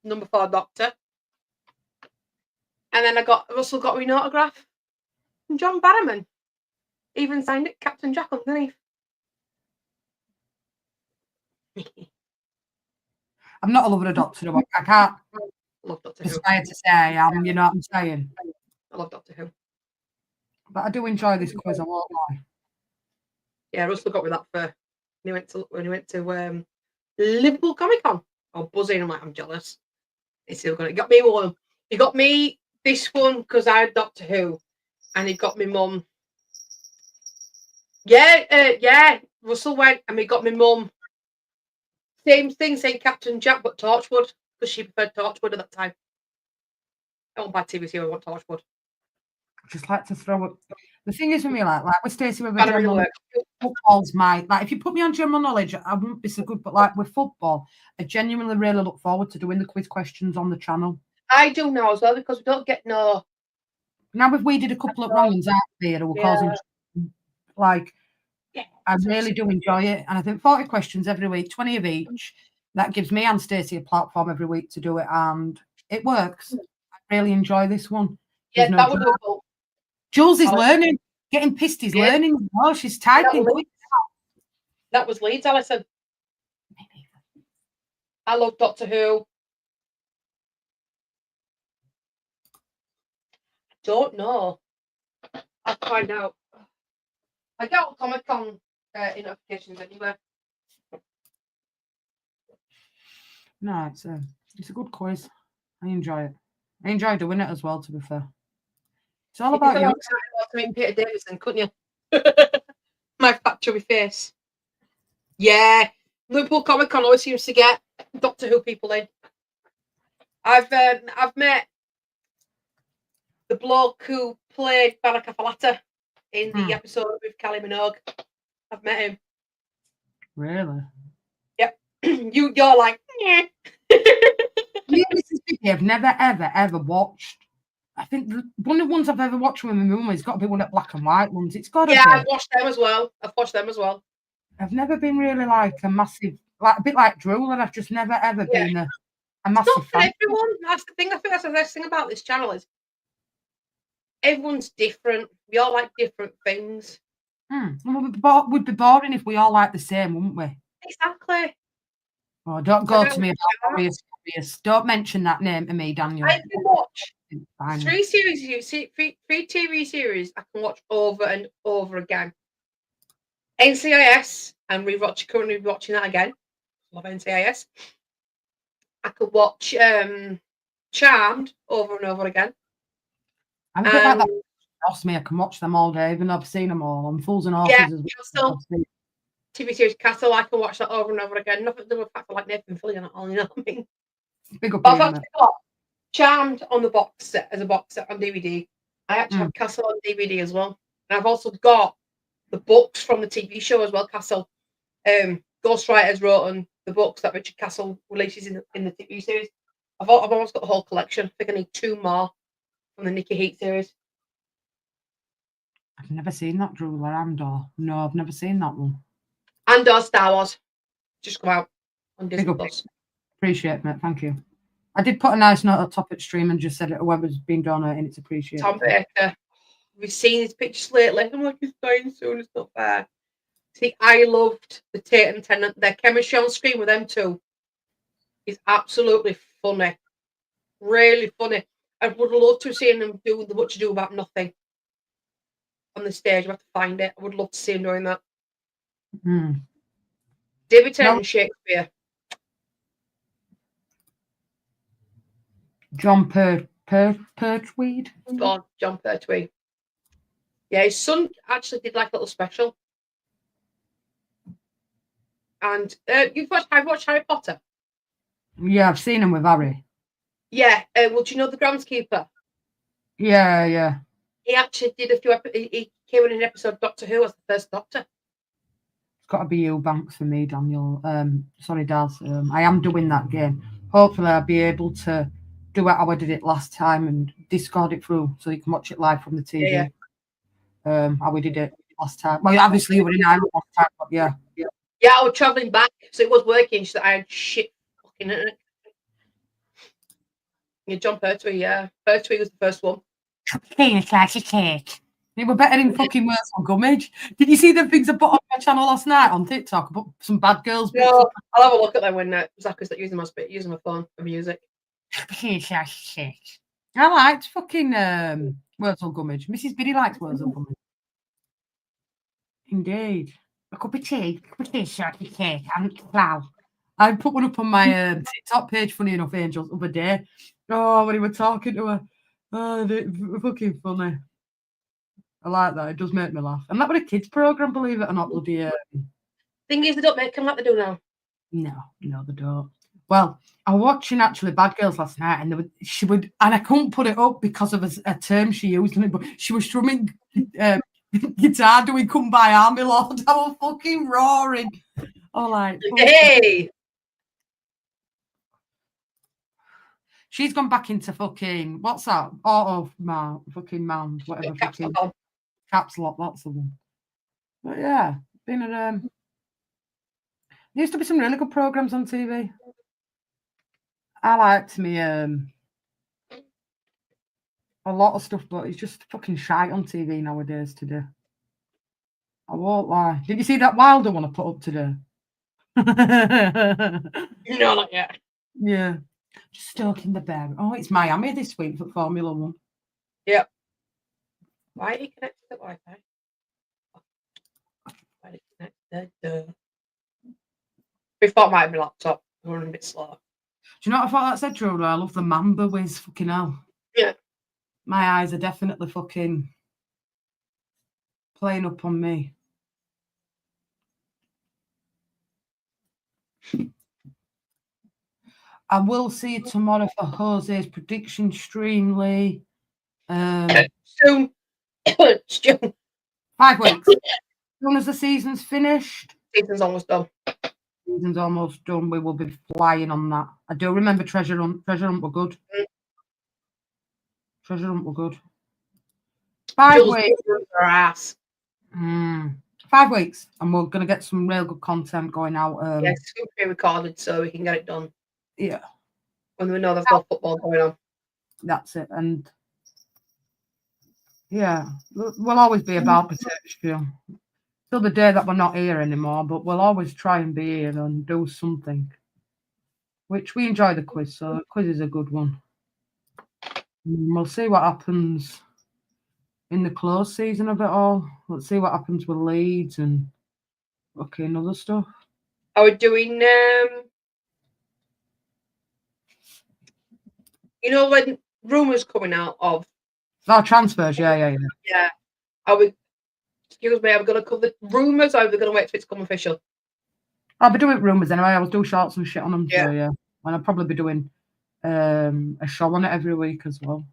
number 4 Doctor. And then Russell got me an autograph from John Barrowman. Even signed it Captain Jack underneath. I'm not a lover of Doctor Who. I can't love Doctor Who. Aspire to say I am, you know what I'm saying? I love Doctor Who. But I do enjoy this quiz, I won't lie. Yeah, Russell got me that for when he went to Liverpool Comic Con. I'm buzzing. I'm like, I'm jealous. He's still got it. He got me one. He got me this one because I had Doctor Who, and he got me mum. Yeah. Russell went and he got me mum. Same thing, saying Captain Jack, but Torchwood because she preferred Torchwood at that time. I don't buy TV series. I want Torchwood. I just like to throw it. The thing is with me, like with Stacey, with football's my like. If you put me on general knowledge, I wouldn't be so good. But like with football, I genuinely really look forward to doing the quiz questions on the channel. I do now as well because we don't get no. Now we did a couple of wrong ones out there, were causing like. Yeah, I really do enjoy it, and I think 40 questions every week, 20 of each. That gives me and Stacey a platform every week to do it, and it works. I really enjoy this one. Yeah, that would be cool. Jules is learning. Getting pissed is learning. Oh, she's typing. That was Leeds, Alison. I love Doctor Who. Don't know. I'll find out. I get all Comic Con notifications anyway. No, it's a good quiz. I enjoy it. I enjoy doing it as well, to be fair. It's all about you. To meet Peter Davidson, couldn't you? My fat chubby face. Yeah, Liverpool Comic Con always seems to get Doctor Who people in. I've met the bloke who played Baraka Falata in the episode with Kylie Minogue. I've met him. Really? Yep. You're like, yeah. Me and Mrs. Biggie have never, ever watched. I think one of the ones I've ever watched with my mum has got to be one of the black and white ones. It's got to Yeah, be. I've watched them as well. I've never been really like a massive, like a bit like Drool, and I've just never, ever Yeah. been a It's massive not for fan. everyone. That's the thing. I think that's the best thing about this channel is everyone's different. We all like different things. Well, we'd be boring if we all like the same, wouldn't we? Exactly. Oh, don't go to me about Warriors. Don't mention that name to me, Daniel. I can watch Fine. 3 series, three TV series I can watch over and over again. NCIS, I'm currently rewatching that again. Love NCIS. I could watch Charmed over and over again. I'm a bit like that. Lost me. I can watch them all day, even though I've seen them all on Fools and Horses as well. Castle, TV series Castle, I can watch that over and over again. Nothing to do with the fact I like Nathan Fillion and all, you know what I mean? Big up. I've actually got Charmed on the box set as a box set on DVD. I actually have Castle on DVD as well. And I've also got the books from the TV show as well, Castle. Ghostwriters wrote on the books that Richard Castle releases in the TV series. I've almost got the whole collection. I think I need 2 more from the Nikki Heat series. I've never seen that, Drew or Andor. No, I've never seen that one. Andor Star Wars. Just come out on Disney Plus. Appreciate it, mate. Thank you. I did put a nice note at top of stream and just said whoever's been donating, it's appreciated. Tom Baker. We've seen his pictures lately. I'm like, he's dying soon. It's not fair. See, I loved the Tate and Tennant. Their chemistry on screen with them two is absolutely funny. Really funny. I would love to see them do the What You Do About Nothing on the stage. I have to find it. I would love to see him doing that. David Tennant and Shakespeare. John Pertwee. God, John Pertwee. Yeah, his son actually did like a little special. And I've watched Harry Potter. Yeah, I've seen him with Harry. Yeah. Well, do you know the groundskeeper? Yeah. He actually did a few. He came in an episode of Doctor Who as the first Doctor. It's got to be Eubanks for me, Daniel. Sorry, Daz. I am doing that game. Hopefully, I'll be able to do it how I did it last time and Discord it through so you can watch it live from the TV. Yeah. How we did it last time. Well, obviously you were in Ireland last time, but yeah. Yeah, I was travelling back, so it was working. So I had shit fucking in it. Yeah, John Pertwee. Yeah, Pertwee was the first one. They were better in fucking words on Gummidge. Did you see the things I put on my channel last night on TikTok? I put some bad girls. No, I'll have a look at them when Zach is using my phone for music. I liked fucking words on Gummidge. Mrs. Biddy likes words on Gummidge. Indeed. A cup of tea, shorty cake, and plough. I put one up on my TikTok page, funny enough, Angels, the other day. Oh, when he was talking to her. Oh, fucking funny. I like that. It does make me laugh. And that was a kids' programme, believe it or not, bloody. Thing is, they don't make them like they do now. No, they don't. Well, I was watching actually Bad Girls last night, and and I couldn't put it up because of a term she used in it, but she was strumming guitar doing "Come By Army Lord." I was fucking roaring. Oh, like, hey. She's gone back into fucking what's that? Fucking man, whatever. Fucking caps lock. That's the one. But yeah, been at there used to be some really good programs on TV. I liked me a lot of stuff, but it's just fucking shite on TV nowadays today. I won't lie. Did you see that Wilder one I put up today? No, not yet. Yeah. Just stalking the bear. Oh, it's Miami this week for Formula 1. Yep. Why are you connected to Wi-Fi? Why are you connected? We thought might be laptop. We're running a bit slow. Do you know what I thought that said, Drew? I love the Mamba whiz. Fucking hell. Yeah. My eyes are definitely fucking playing up on me. I will see you tomorrow for Jose's prediction stream, Lee. Soon. 5 weeks. soon as the season's finished, Season's almost done. season's almost done, we will be flying on that. I do remember Treasure Hunt. Treasure Hunt were good. Mm. Treasure Hunt were good. 5 Jules weeks. her ass. 5 weeks, and we're going to get some real good content going out. Yes, it's going to be recorded so we can get it done Yeah, when we know there's no football going on. that's it. And yeah, we'll always be about protection till the day that we're not here anymore, but we'll always try and be here and do something. Which we enjoy the quiz, so the quiz is a good one. And we'll see what happens in the close season of it all. Let's see what happens with Leeds and other stuff. Are we doing you know when rumours coming out of Transfers, yeah. are we excuse me, are we gonna cover the rumours or are we gonna wait till it's come official? I'll be doing rumours anyway. I was doing shorts and shit on them, Yeah. so yeah. And I'll probably be doing a show on it every week as well.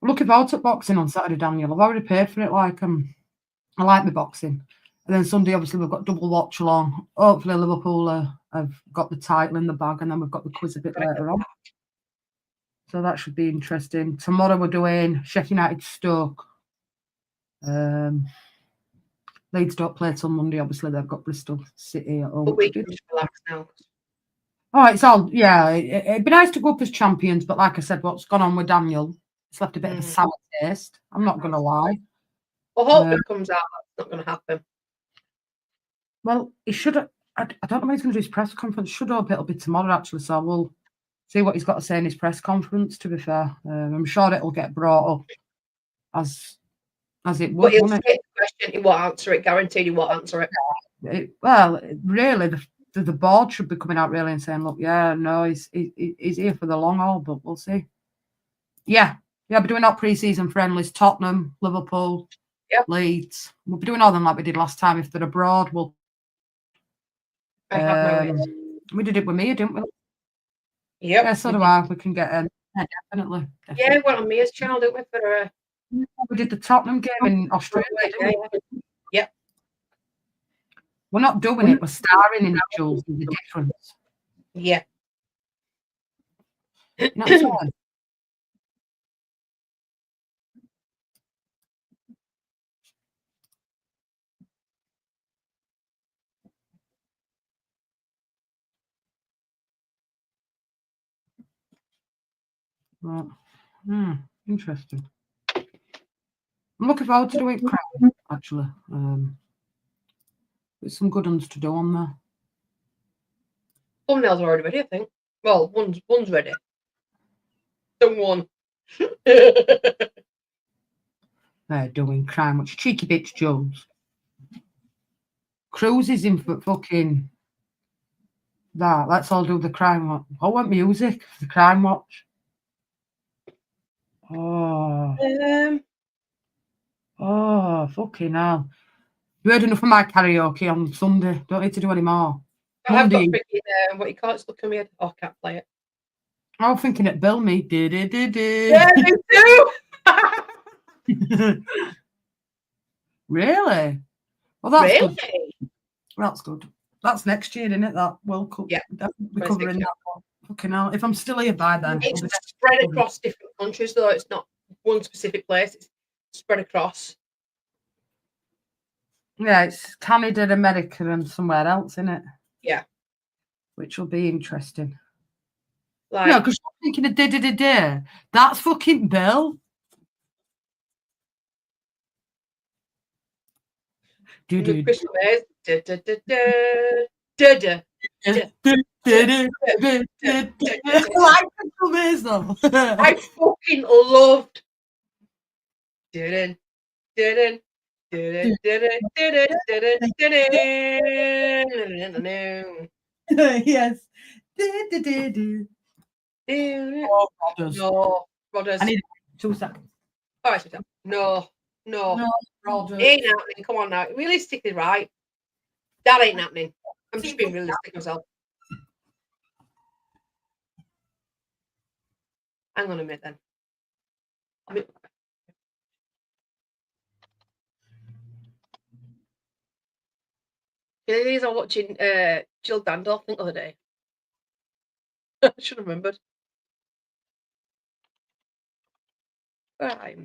I'm looking forward to boxing on Saturday, Daniel. I've already paid for it. I like my boxing. And then Sunday, obviously, we've got double watch along. Hopefully, Liverpool have got the title in the bag, and then we've got the quiz a bit later on. So that should be interesting. Tomorrow, we're doing Sheffield United Stoke. Leeds don't play till Monday. Obviously, they've got Bristol City at home. But we can just relax now. Oh, it's all, yeah. It'd be nice to go up as champions, but like I said, what's gone on with Daniel, it's left a bit of a sour taste. I'm not going to lie. Well, hope it comes out. That's not going to happen. Well, he should have. I don't know when he's going to do his press conference. Should hope it'll be tomorrow, actually. So we'll see what he's got to say in his press conference, to be fair. I'm sure it'll get brought up as it would. But he'll say the question, he won't answer it. Guaranteed he won't answer it. Really, the board should be coming out really and saying, look, yeah, no, he's here for the long haul, but we'll see. Yeah, we're doing our pre-season friendlies, Tottenham, Liverpool, Leeds. We'll be doing all them like we did last time. If they're abroad, we'll... I have my ways. We did it with Mia, didn't we? Yep. Yeah, so do I. We can get in. Yeah, definitely. Yeah, we went on Mia's channel, didn't we? For we did the Tottenham game in Australia. Yep. We're not doing it. We're starring in it, Jules. There's a difference. Yeah. Not fun. Right. Interesting. I'm looking forward to doing Crown, actually. There's some good ones to do on there. Thumbnails are already ready, I think. Well, one's ready. Someone. They're doing crime. Which cheeky bitch, Jones. Cruz is in for fucking that. Let's all do the crime watch. I want music for the crime watch. Oh, fucking hell. You heard enough of my karaoke on Sunday. Don't need to do any more. I've got freaking, what you call it, stuck in my head. Oh, I can't play it. I was thinking it Bill me. Yeah, me too. Really? Well, that's really? good. That's good. That's next year, isn't it? That World Cup. Yeah. We're covering that one. Fucking hell. If I'm still here by then. It's spread across different countries, though. It's not one specific place. It's spread across. Yeah, it's Canada, America, and somewhere else, isn't it? Yeah. Which will be interesting. Like, no, because you're thinking of da-da-da-da. That's fucking Bill. the Crystal Maze. Da-da-da-da. Like Crystal Maze, though. I fucking loved. Didn't. Yes. Oh, no, Rodders. I need 2 seconds. All right, sweetheart. No. Rodders. Ain't happening. Come on now. Realistically, right? That ain't happening. I'm just being realistic myself. Hang on a minute then. These are watching Jill Dandorf the other day. I should have remembered. Right.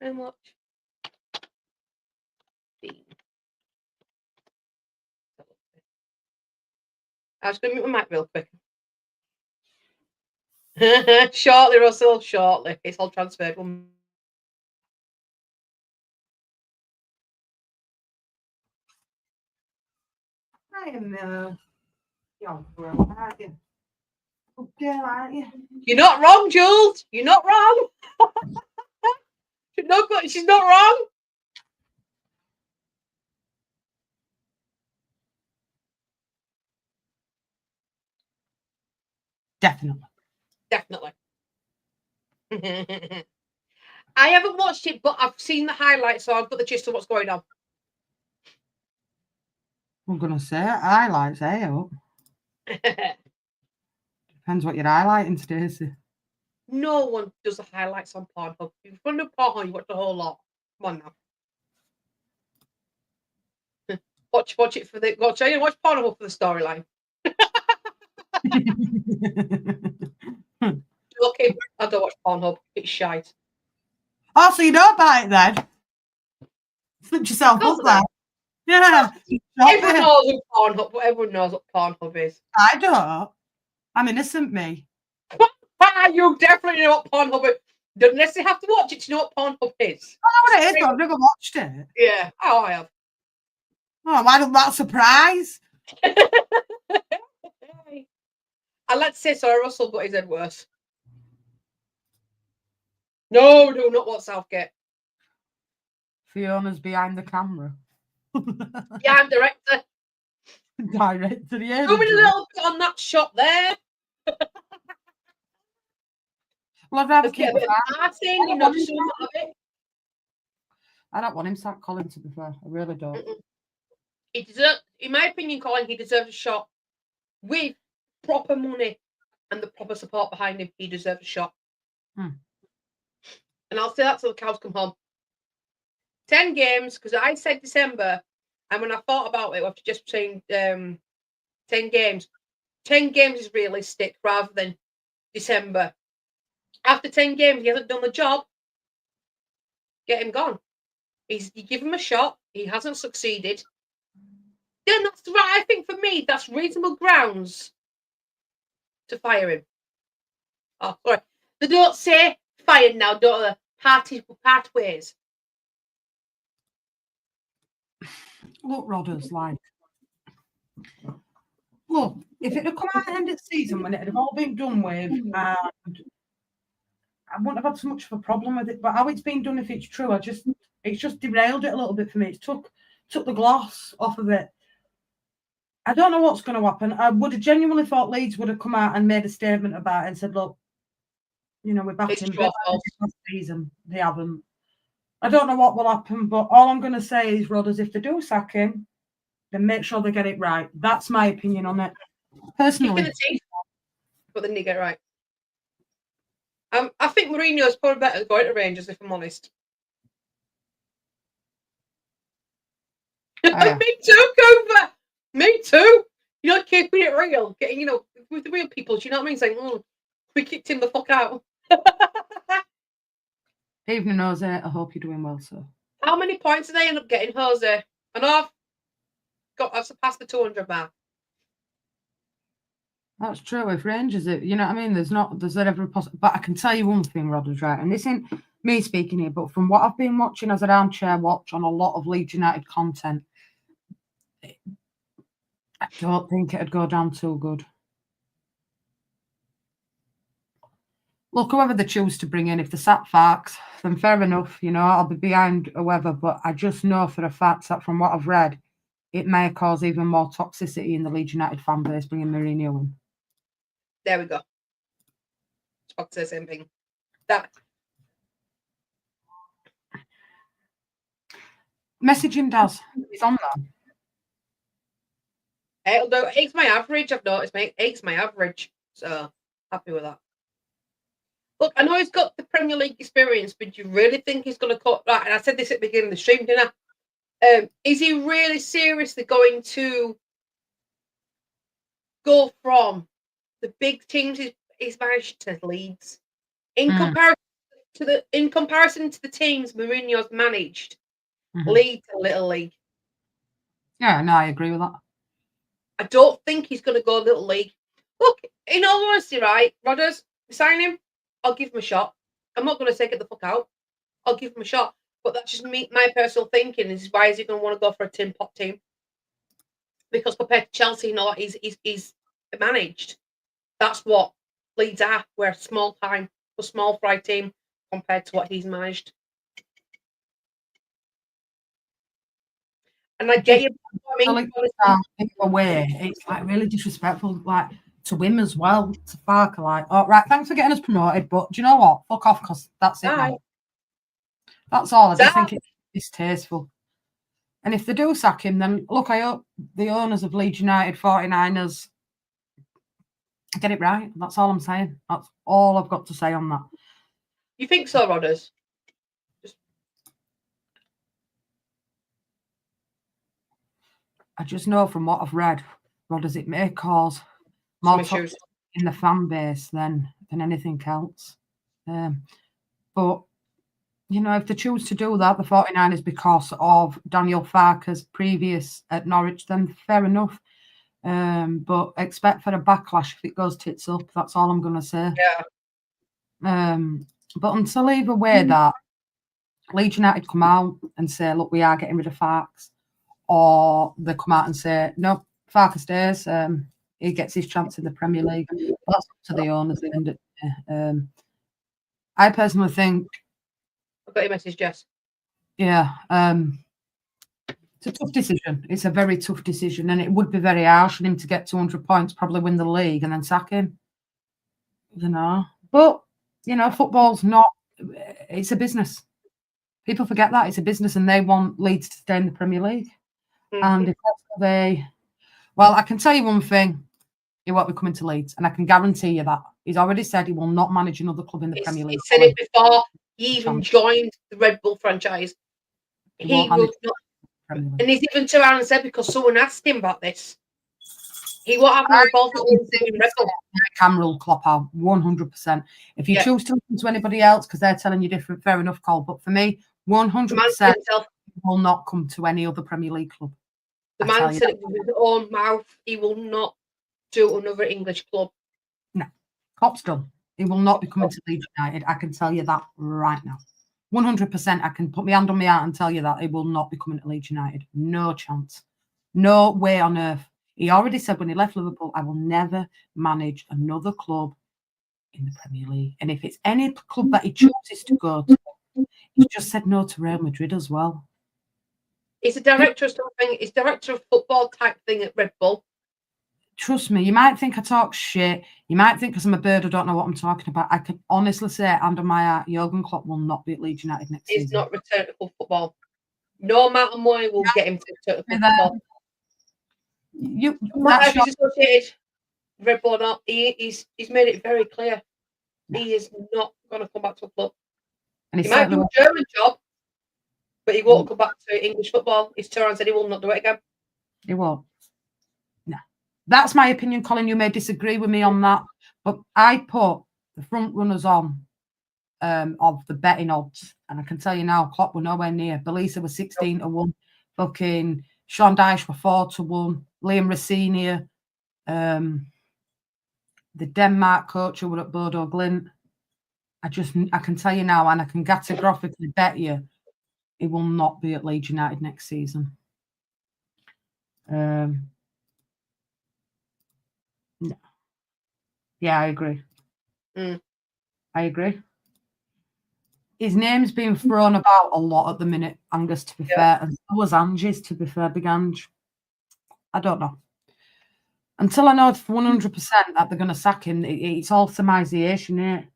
And watch. I was going to mute my mic real quick. Shortly, Russell, shortly. It's all transferred. I am young girl, aren't you? Good girl, aren't you? You're not wrong, Jules. You're not wrong. She's not wrong. Definitely. Definitely. I haven't watched it, but I've seen the highlights, so I've got the gist of what's going on. I'm gonna say highlights, eh? Depends what you're highlighting, Stacey. No one does the highlights on Pornhub. If you want to do Pornhub, you watch the whole lot. Come on now. Watch it for the watch Pornhub for the storyline. Okay, I don't watch Pornhub. It's shite. Oh, so you know about it then? Flip yourself up there. Yeah. Everyone knows who Pornhub. Everyone knows what Pornhub is. I don't. I'm innocent, me. You definitely know what Pornhub is. Don't necessarily have to watch it to know what Pornhub is. I know what it is, but I've never watched it. Yeah. Oh, I have. Oh, why don't that surprise? I'd like to say sorry, Russell, but his head worse. No, not what Southgate. Fiona's behind the camera. Yeah, I'm director. Director, yeah. Zoom in a little bit on that shot there. Well, I'd rather Let's keep get a bit of passing, you know, just a bit. I don't want him sacked, Colin, to be fair. I really don't. He deserves, in my opinion, Colin, he deserves a shot with proper money and the proper support behind him. He deserves a shot. And I'll say that till the cows come home. 10 games, because I said December, and when I thought about it, after just saying 10 games, 10 games is realistic rather than December. After 10 games, he hasn't done the job. Get him gone. You give him a shot. He hasn't succeeded. Then that's right. I think for me, that's reasonable grounds to fire him. Oh, sorry. They don't say fired now, don't they? Part ways. Look, Rodders, like, look, if it had come out at the end of the season when it had all been done with, and I wouldn't have had so much of a problem with it. But how it's been done, if it's true, it's just derailed it a little bit for me. It took the gloss off of it. I don't know what's going to happen. I would have genuinely thought Leeds would have come out and made a statement about it and said, look, you know, we're back in last season. They haven't. I don't know what will happen, but all I'm going to say is, Rodders, if they do sack him, then make sure they get it right. That's my opinion on it. Personally. But then they get it right. I think Mourinho's probably better going to Rangers, if I'm honest. Me too, Cooper. Me too. You know, keeping it real, getting, you know, with the real people. Do you know what I mean? Saying, oh, we kicked him the fuck out. Evening, Jose. I hope you're doing well, sir. How many points did they end up getting, Jose? And I've surpassed the 200 mark. That's true. If Rangers, you know what I mean? There's every possible. But I can tell you one thing, Rodders, right? And this ain't me speaking here, but from what I've been watching as an armchair watch on a lot of Leeds United content, I don't think it'd go down too good. Look, whoever they choose to bring in, if they sack Farks, then fair enough. You know, I'll be behind whoever. But I just know for a fact that from what I've read, it may cause even more toxicity in the Leeds United fan base bringing Mourinho in. There we go. I was about to say the same thing. That. Message him, Daz. He's on there. It'll do. 8's my average, I've noticed, mate. 8's my average. So, happy with that. Look, I know he's got the Premier League experience, but do you really think he's going to cut right? And I said this at the beginning of the stream, didn't I? Is he really seriously going to go from the big teams he's managed to Leeds in comparison to the teams Mourinho's managed? Leeds and Little League. Yeah, no, I agree with that. I don't think he's going to go Little League. Look, in all honesty, right, Rodders, sign him. I'll give him a shot. I'm not going to say get the fuck out. I'll give him a shot. But that's just my personal thinking. Is why is he going to want to go for a tin pot team? Because compared to Chelsea, you know, he's managed. That's what Leeds are. We're a small fry team compared to what he's managed. And I get you. I mean, in a way, it's like really disrespectful, like to him as well. To Farker, like, oh right, thanks for getting us promoted, but do you know what? Fuck off, because that's it now. That's all. I just think it's distasteful. And if they do sack him, then look, I hope the owners of Leeds United 49ers get it right. That's all I'm saying. That's all I've got to say on that. You think so, Rodders? I just know from what I've read, Rodders, it may cause more issues in the fan base than anything else. But you know, if they choose to do that, the 49ers, because of Daniel Farker's previous at Norwich, then fair enough. But expect for a backlash if it goes tits up. That's all I'm going to say. Yeah. But until either way that Leeds United come out and say, look, we are getting rid of Farks, or they come out and say, no, Farker stays. He gets his chance in the Premier League. That's up to the owners at the end of the day. I personally think. I've got your message, Jess. Yeah. It's a tough decision. It's a very tough decision, and it would be very harsh on him to get 200 points, probably win the league, and then sack him. You know, but you know, football's not. It's a business. People forget that it's a business, and they want Leeds to stay in the Premier League. Mm-hmm. And if well, I can tell you one thing: he won't be coming to Leeds, and I can guarantee you that he's already said he will not manage another club in the Premier League. He said it before he even joined the Red Bull franchise. He will not. And he's even turned around and said, because someone asked him about this, he won't have no involvement in Red Bull. Can rule Klopp out 100%. If you choose to listen to anybody else because they're telling you different, fair enough, Cole. But for me, 100% will not come to any other Premier League club. The man said it with his own mouth. He will not do another English club. No, Klopp's done. He will not be coming to Leeds United. I can tell you that right now. 100%, I can put my hand on my heart and tell you that he will not be coming to Leeds United. No chance. No way on earth. He already said when he left Liverpool, I will never manage another club in the Premier League. And if it's any club that he chooses to go to, he just said no to Real Madrid as well. He's a director of something. He's director of football type thing at Red Bull. Trust me, you might think I talk shit. You might think because I'm a bird, I don't know what I'm talking about. I can honestly say, hand on my heart, Jurgen Klopp will not be at Leeds United next season. He's not returning to football. No amount of money will get him to return to football. He's associated Red Bull or not. He's made it very clear. He is not going to come back to a club. And he might do a German job, but he won't come back to English football. He's turned around and said he will not do it again. He won't. No. That's my opinion, Colin. You may disagree with me on that, but I put the front runners on of the betting odds, and I can tell you now, Klopp were nowhere near. Belisa was 16-1. Fucking Sean Dyche were 4-1. Liam Rossini, the Denmark coach who were at Bodo Glint. I can tell you now, and I can categorically bet you, he will not be at Leeds United next season. No. Yeah, I agree. I agree. His name's being thrown about a lot at the minute, Angus, to be fair. And so was Angie's, to be fair, Big Ange. I don't know. Until I know 100% that they're going to sack him, it's all surmisation here.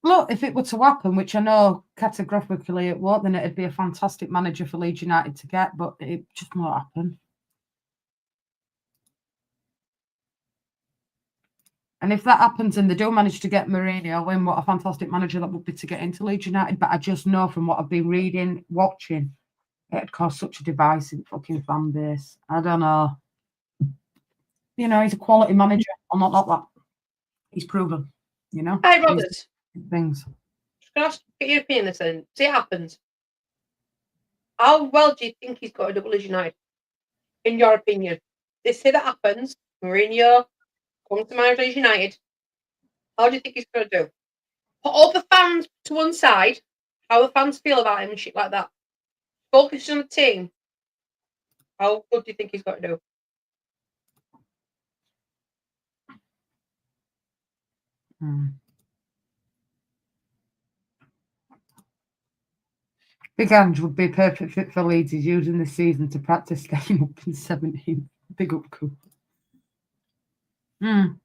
Look, if it were to happen, which I know categorically it won't, then it'd be a fantastic manager for Leeds United to get, but it just won't happen. And if that happens and they do manage to get Mourinho in, what a fantastic manager that would be to get into Leeds United. But I just know from what I've been reading, watching, it'd cause such a divisive fucking fan base. I don't know. You know, he's a quality manager. I'm not like that. He's proven, you know. Hey, Robert, Things. can I ask, get your opinion on this then? See it happens. How well do you think he's got a double as United? In your opinion? They say that happens. Mourinho comes to manage Leeds United. How do you think he's going to do? Put all the fans to one side. How the fans feel about him and shit like that. Focus on the team. How good do you think he's got to do? Big Ange would be a perfect fit for Leeds. He's using this season to practice staying up in 17. Big up, cool. Well,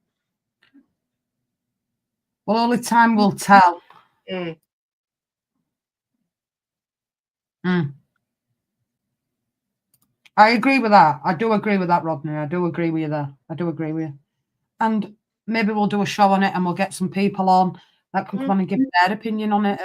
only time will tell. I agree with that. I do agree with that, Rodney. I do agree with you there. I do agree with you. And maybe we'll do a show on it and we'll get some people on that can come on and give their opinion on it.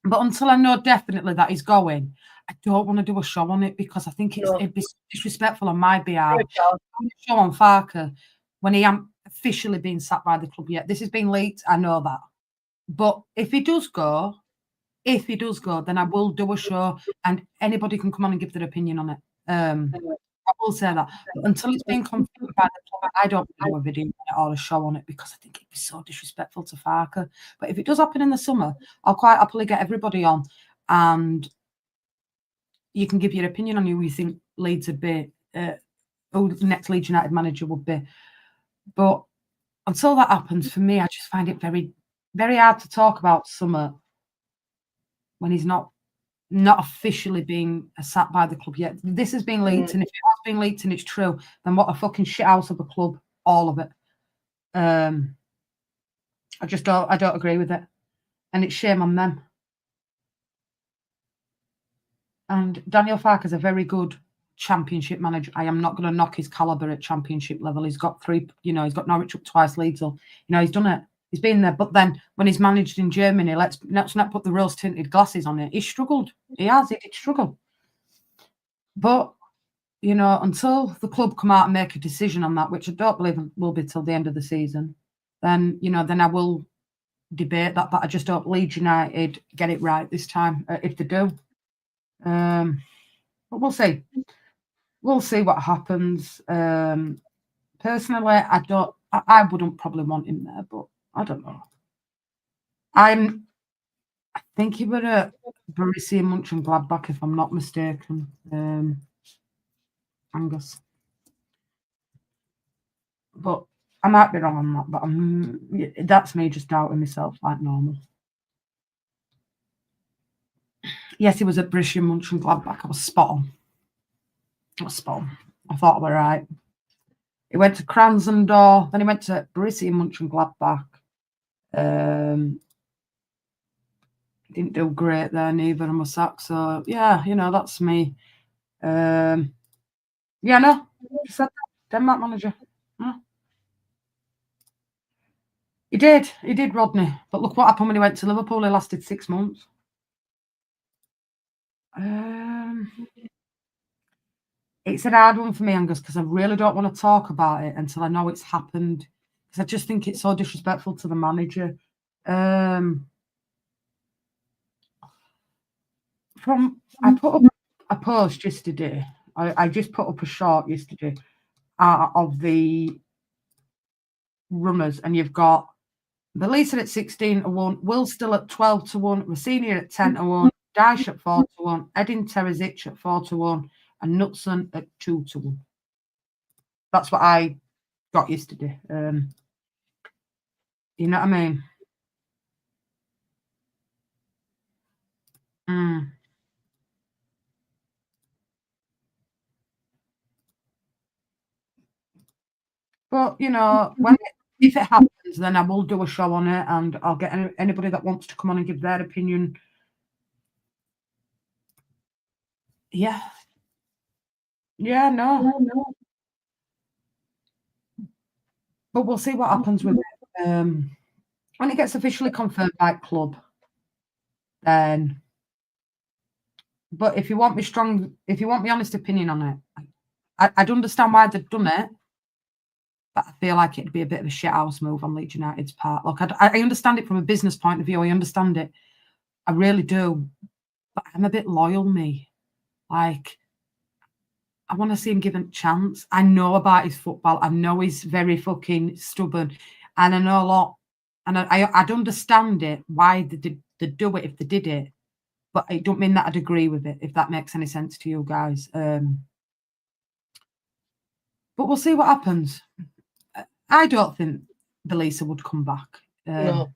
But until I know definitely that he's going, I don't want to do a show on it because I think it'd be disrespectful on my behalf. I'm show on Farker when he ain't officially been sacked by the club yet. This has been leaked. I know that. But if he does go, then I will do a show and anybody can come on and give their opinion on it. I will say that. But until it's been confirmed by the club, I don't do a video or a show on it because I think it'd be so disrespectful to Farker. But if it does happen in the summer, I'll quite happily get everybody on and you can give your opinion on who you think Leeds would be, who the next Leeds United manager would be. But until that happens, for me, I just find it very, very hard to talk about summer when he's not officially being sacked by the club yet. This has been leaked, and if it has been leaked and it's true, then what a fucking shit house of a club, all of it. I don't agree with it, and it's shame on them. And Daniel Farker's a very good Championship manager. I am not going to knock his caliber at Championship level. He's got he's got Norwich up twice, Leeds up. He's done it. He's been there. But then when he's managed in Germany, let's not put the rose-tinted glasses on it. He struggled. He did struggle. But, until the club come out and make a decision on that, which I don't believe will be till the end of the season, then, then I will debate that. But I just hope Leeds United get it right this time, if they do. But we'll see. We'll see what happens. Personally, I wouldn't probably want him there, but I don't know. I think he were at Borussia Mönchengladbach, if I'm not mistaken. Angus. But I might be wrong on that, but that's me just doubting myself like normal. Yes, he was at Borussia Mönchengladbach. I was spot on. I thought I was right. He went to Kranzendorf, then he went to Borussia Mönchengladbach. Didn't do great there neither, I must say. So, yeah, that's me. No, just said that. Denmark manager. Yeah. He did, Rodney. But look what happened when he went to Liverpool. He lasted 6 months. It's an hard one for me, Angus, because I really don't want to talk about it until I know it's happened. Because I just think it's so disrespectful to the manager. I put up a post yesterday. I just put up a short yesterday of the runners, and you've got Belisa at 16-1, Will still at 12-1, Rossini at 10-1, Dyche at 4-1, Edin Terzic at 4-1, and Knutson at 2-1. That's what I got yesterday. You know what I mean? But if it happens, then I will do a show on it, and I'll get anybody that wants to come on and give their opinion. Yeah. Yeah, no. But we'll see what happens with it. When it gets officially confirmed by club, then. But if you want me honest opinion on it, I'd understand why they've done it, but I feel like it'd be a bit of a shithouse move on Leeds United's part. Look, I understand it from a business point of view. I understand it. I really do. But I'm a bit loyal, me. Like, I want to see him given a chance. I know about his football. I know he's very fucking stubborn. And I know a lot. And I'd understand it, why they'd do it if they did it. But it don't mean that I'd agree with it, if that makes any sense to you guys. But we'll see what happens. I don't think Belisa would come back. No.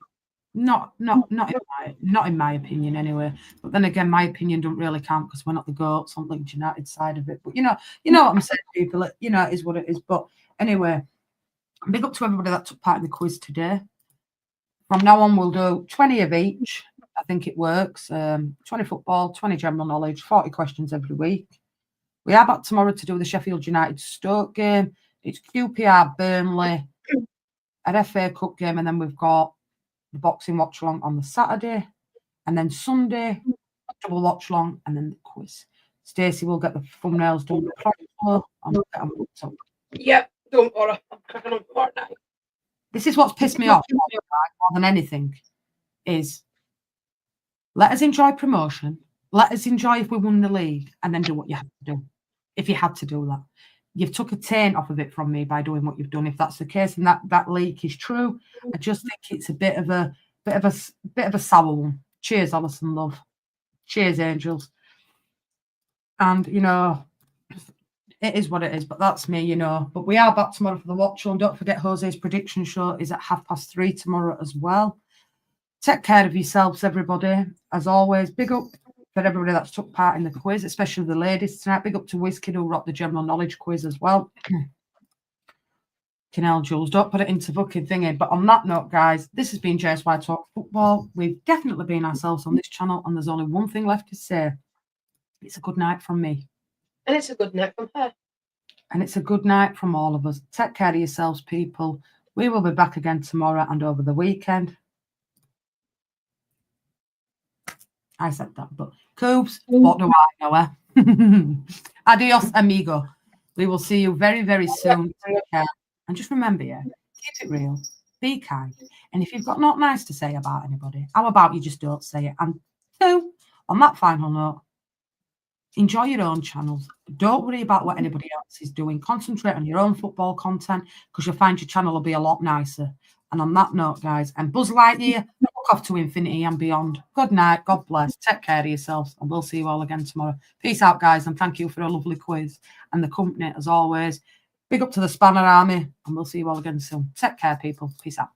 Not in my opinion anyway. But then again, my opinion don't really count because we're not the goats on Leeds United side of it. But you know what I'm saying, people. It is what it is. But anyway, big up to everybody that took part in the quiz today. From now on, we'll do 20 of each. I think it works. 20 football, 20 general knowledge, 40 questions every week. We are back tomorrow to do the Sheffield United Stoke game. It's QPR Burnley, an FA Cup game, and then we've got the boxing watch along on the Saturday, and then Sunday double watch along, and then the quiz. Stacey will get the thumbnails done. Yep, don't worry. I'm cracking on Fortnite. This is what's pissed me off more than anything. Is let us enjoy promotion. Let us enjoy if we won the league, and then do what you have to do. If you had to do that, you've took a taint off of it from me by doing what you've done. If that's the case, and that leak is true, I just think it's a bit of a sour one. Cheers, Alison, love. Cheers, angels. And it is what it is. But that's me, But we are back tomorrow for the watch, and don't forget Jose's prediction show is at 3:30 tomorrow as well. Take care of yourselves, everybody. As always, big up for everybody that's took part in the quiz, especially the ladies tonight. Big up to Wizkid who rocked the general knowledge quiz as well. Canal Jules, don't put it into fucking thingy. But on that note, guys, this has been JSY Talk Football. We've definitely been ourselves on this channel, and there's only one thing left to say. It's a good night from me. And it's a good night from her. And it's a good night from all of us. Take care of yourselves, people. We will be back again tomorrow and over the weekend. I said that, but Coobs, what do I know? Adios, amigo. We will see you very, very soon. Take care. And just remember, keep it real, be kind. And if you've got not nice to say about anybody, how about you just don't say it? And two, on that final note, enjoy your own channels. Don't worry about what anybody else is doing. Concentrate on your own football content because you'll find your channel will be a lot nicer. And on that note, guys, and Buzz Lightyear, look off to infinity and beyond. Good night. God bless. Take care of yourselves. And we'll see you all again tomorrow. Peace out, guys. And thank you for a lovely quiz and the company, as always. Big up to the Spanner Army. And we'll see you all again soon. Take care, people. Peace out.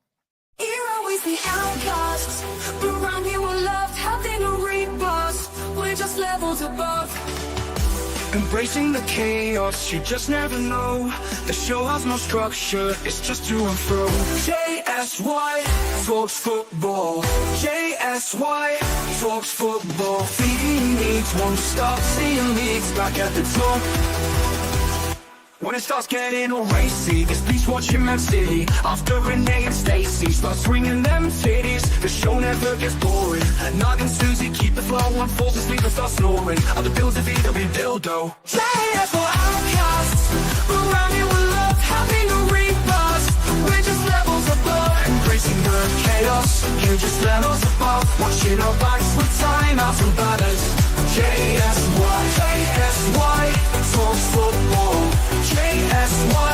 You're always the outcast. Around you we're loved, having a rebirth. We're just levels above. Embracing the chaos, you just never know. The show has no structure, it's just to and fro. JSY talks football. JSY talks football. Feeding needs won't stop, seeing leagues back at the top. When it starts getting all racy, this beast watching Man City. After Renee and Stacey start swinging them titties, the show never gets boring. Nog and Susie keep the flow on, falls asleep and start snoring. Other bills of either be dildo. JS for outcasts. Around you we're loved, having a rebirth. We're just levels above. Embracing the chaos, you just let us above. Watching our backs with timeouts and batters. JSY talks football. JSY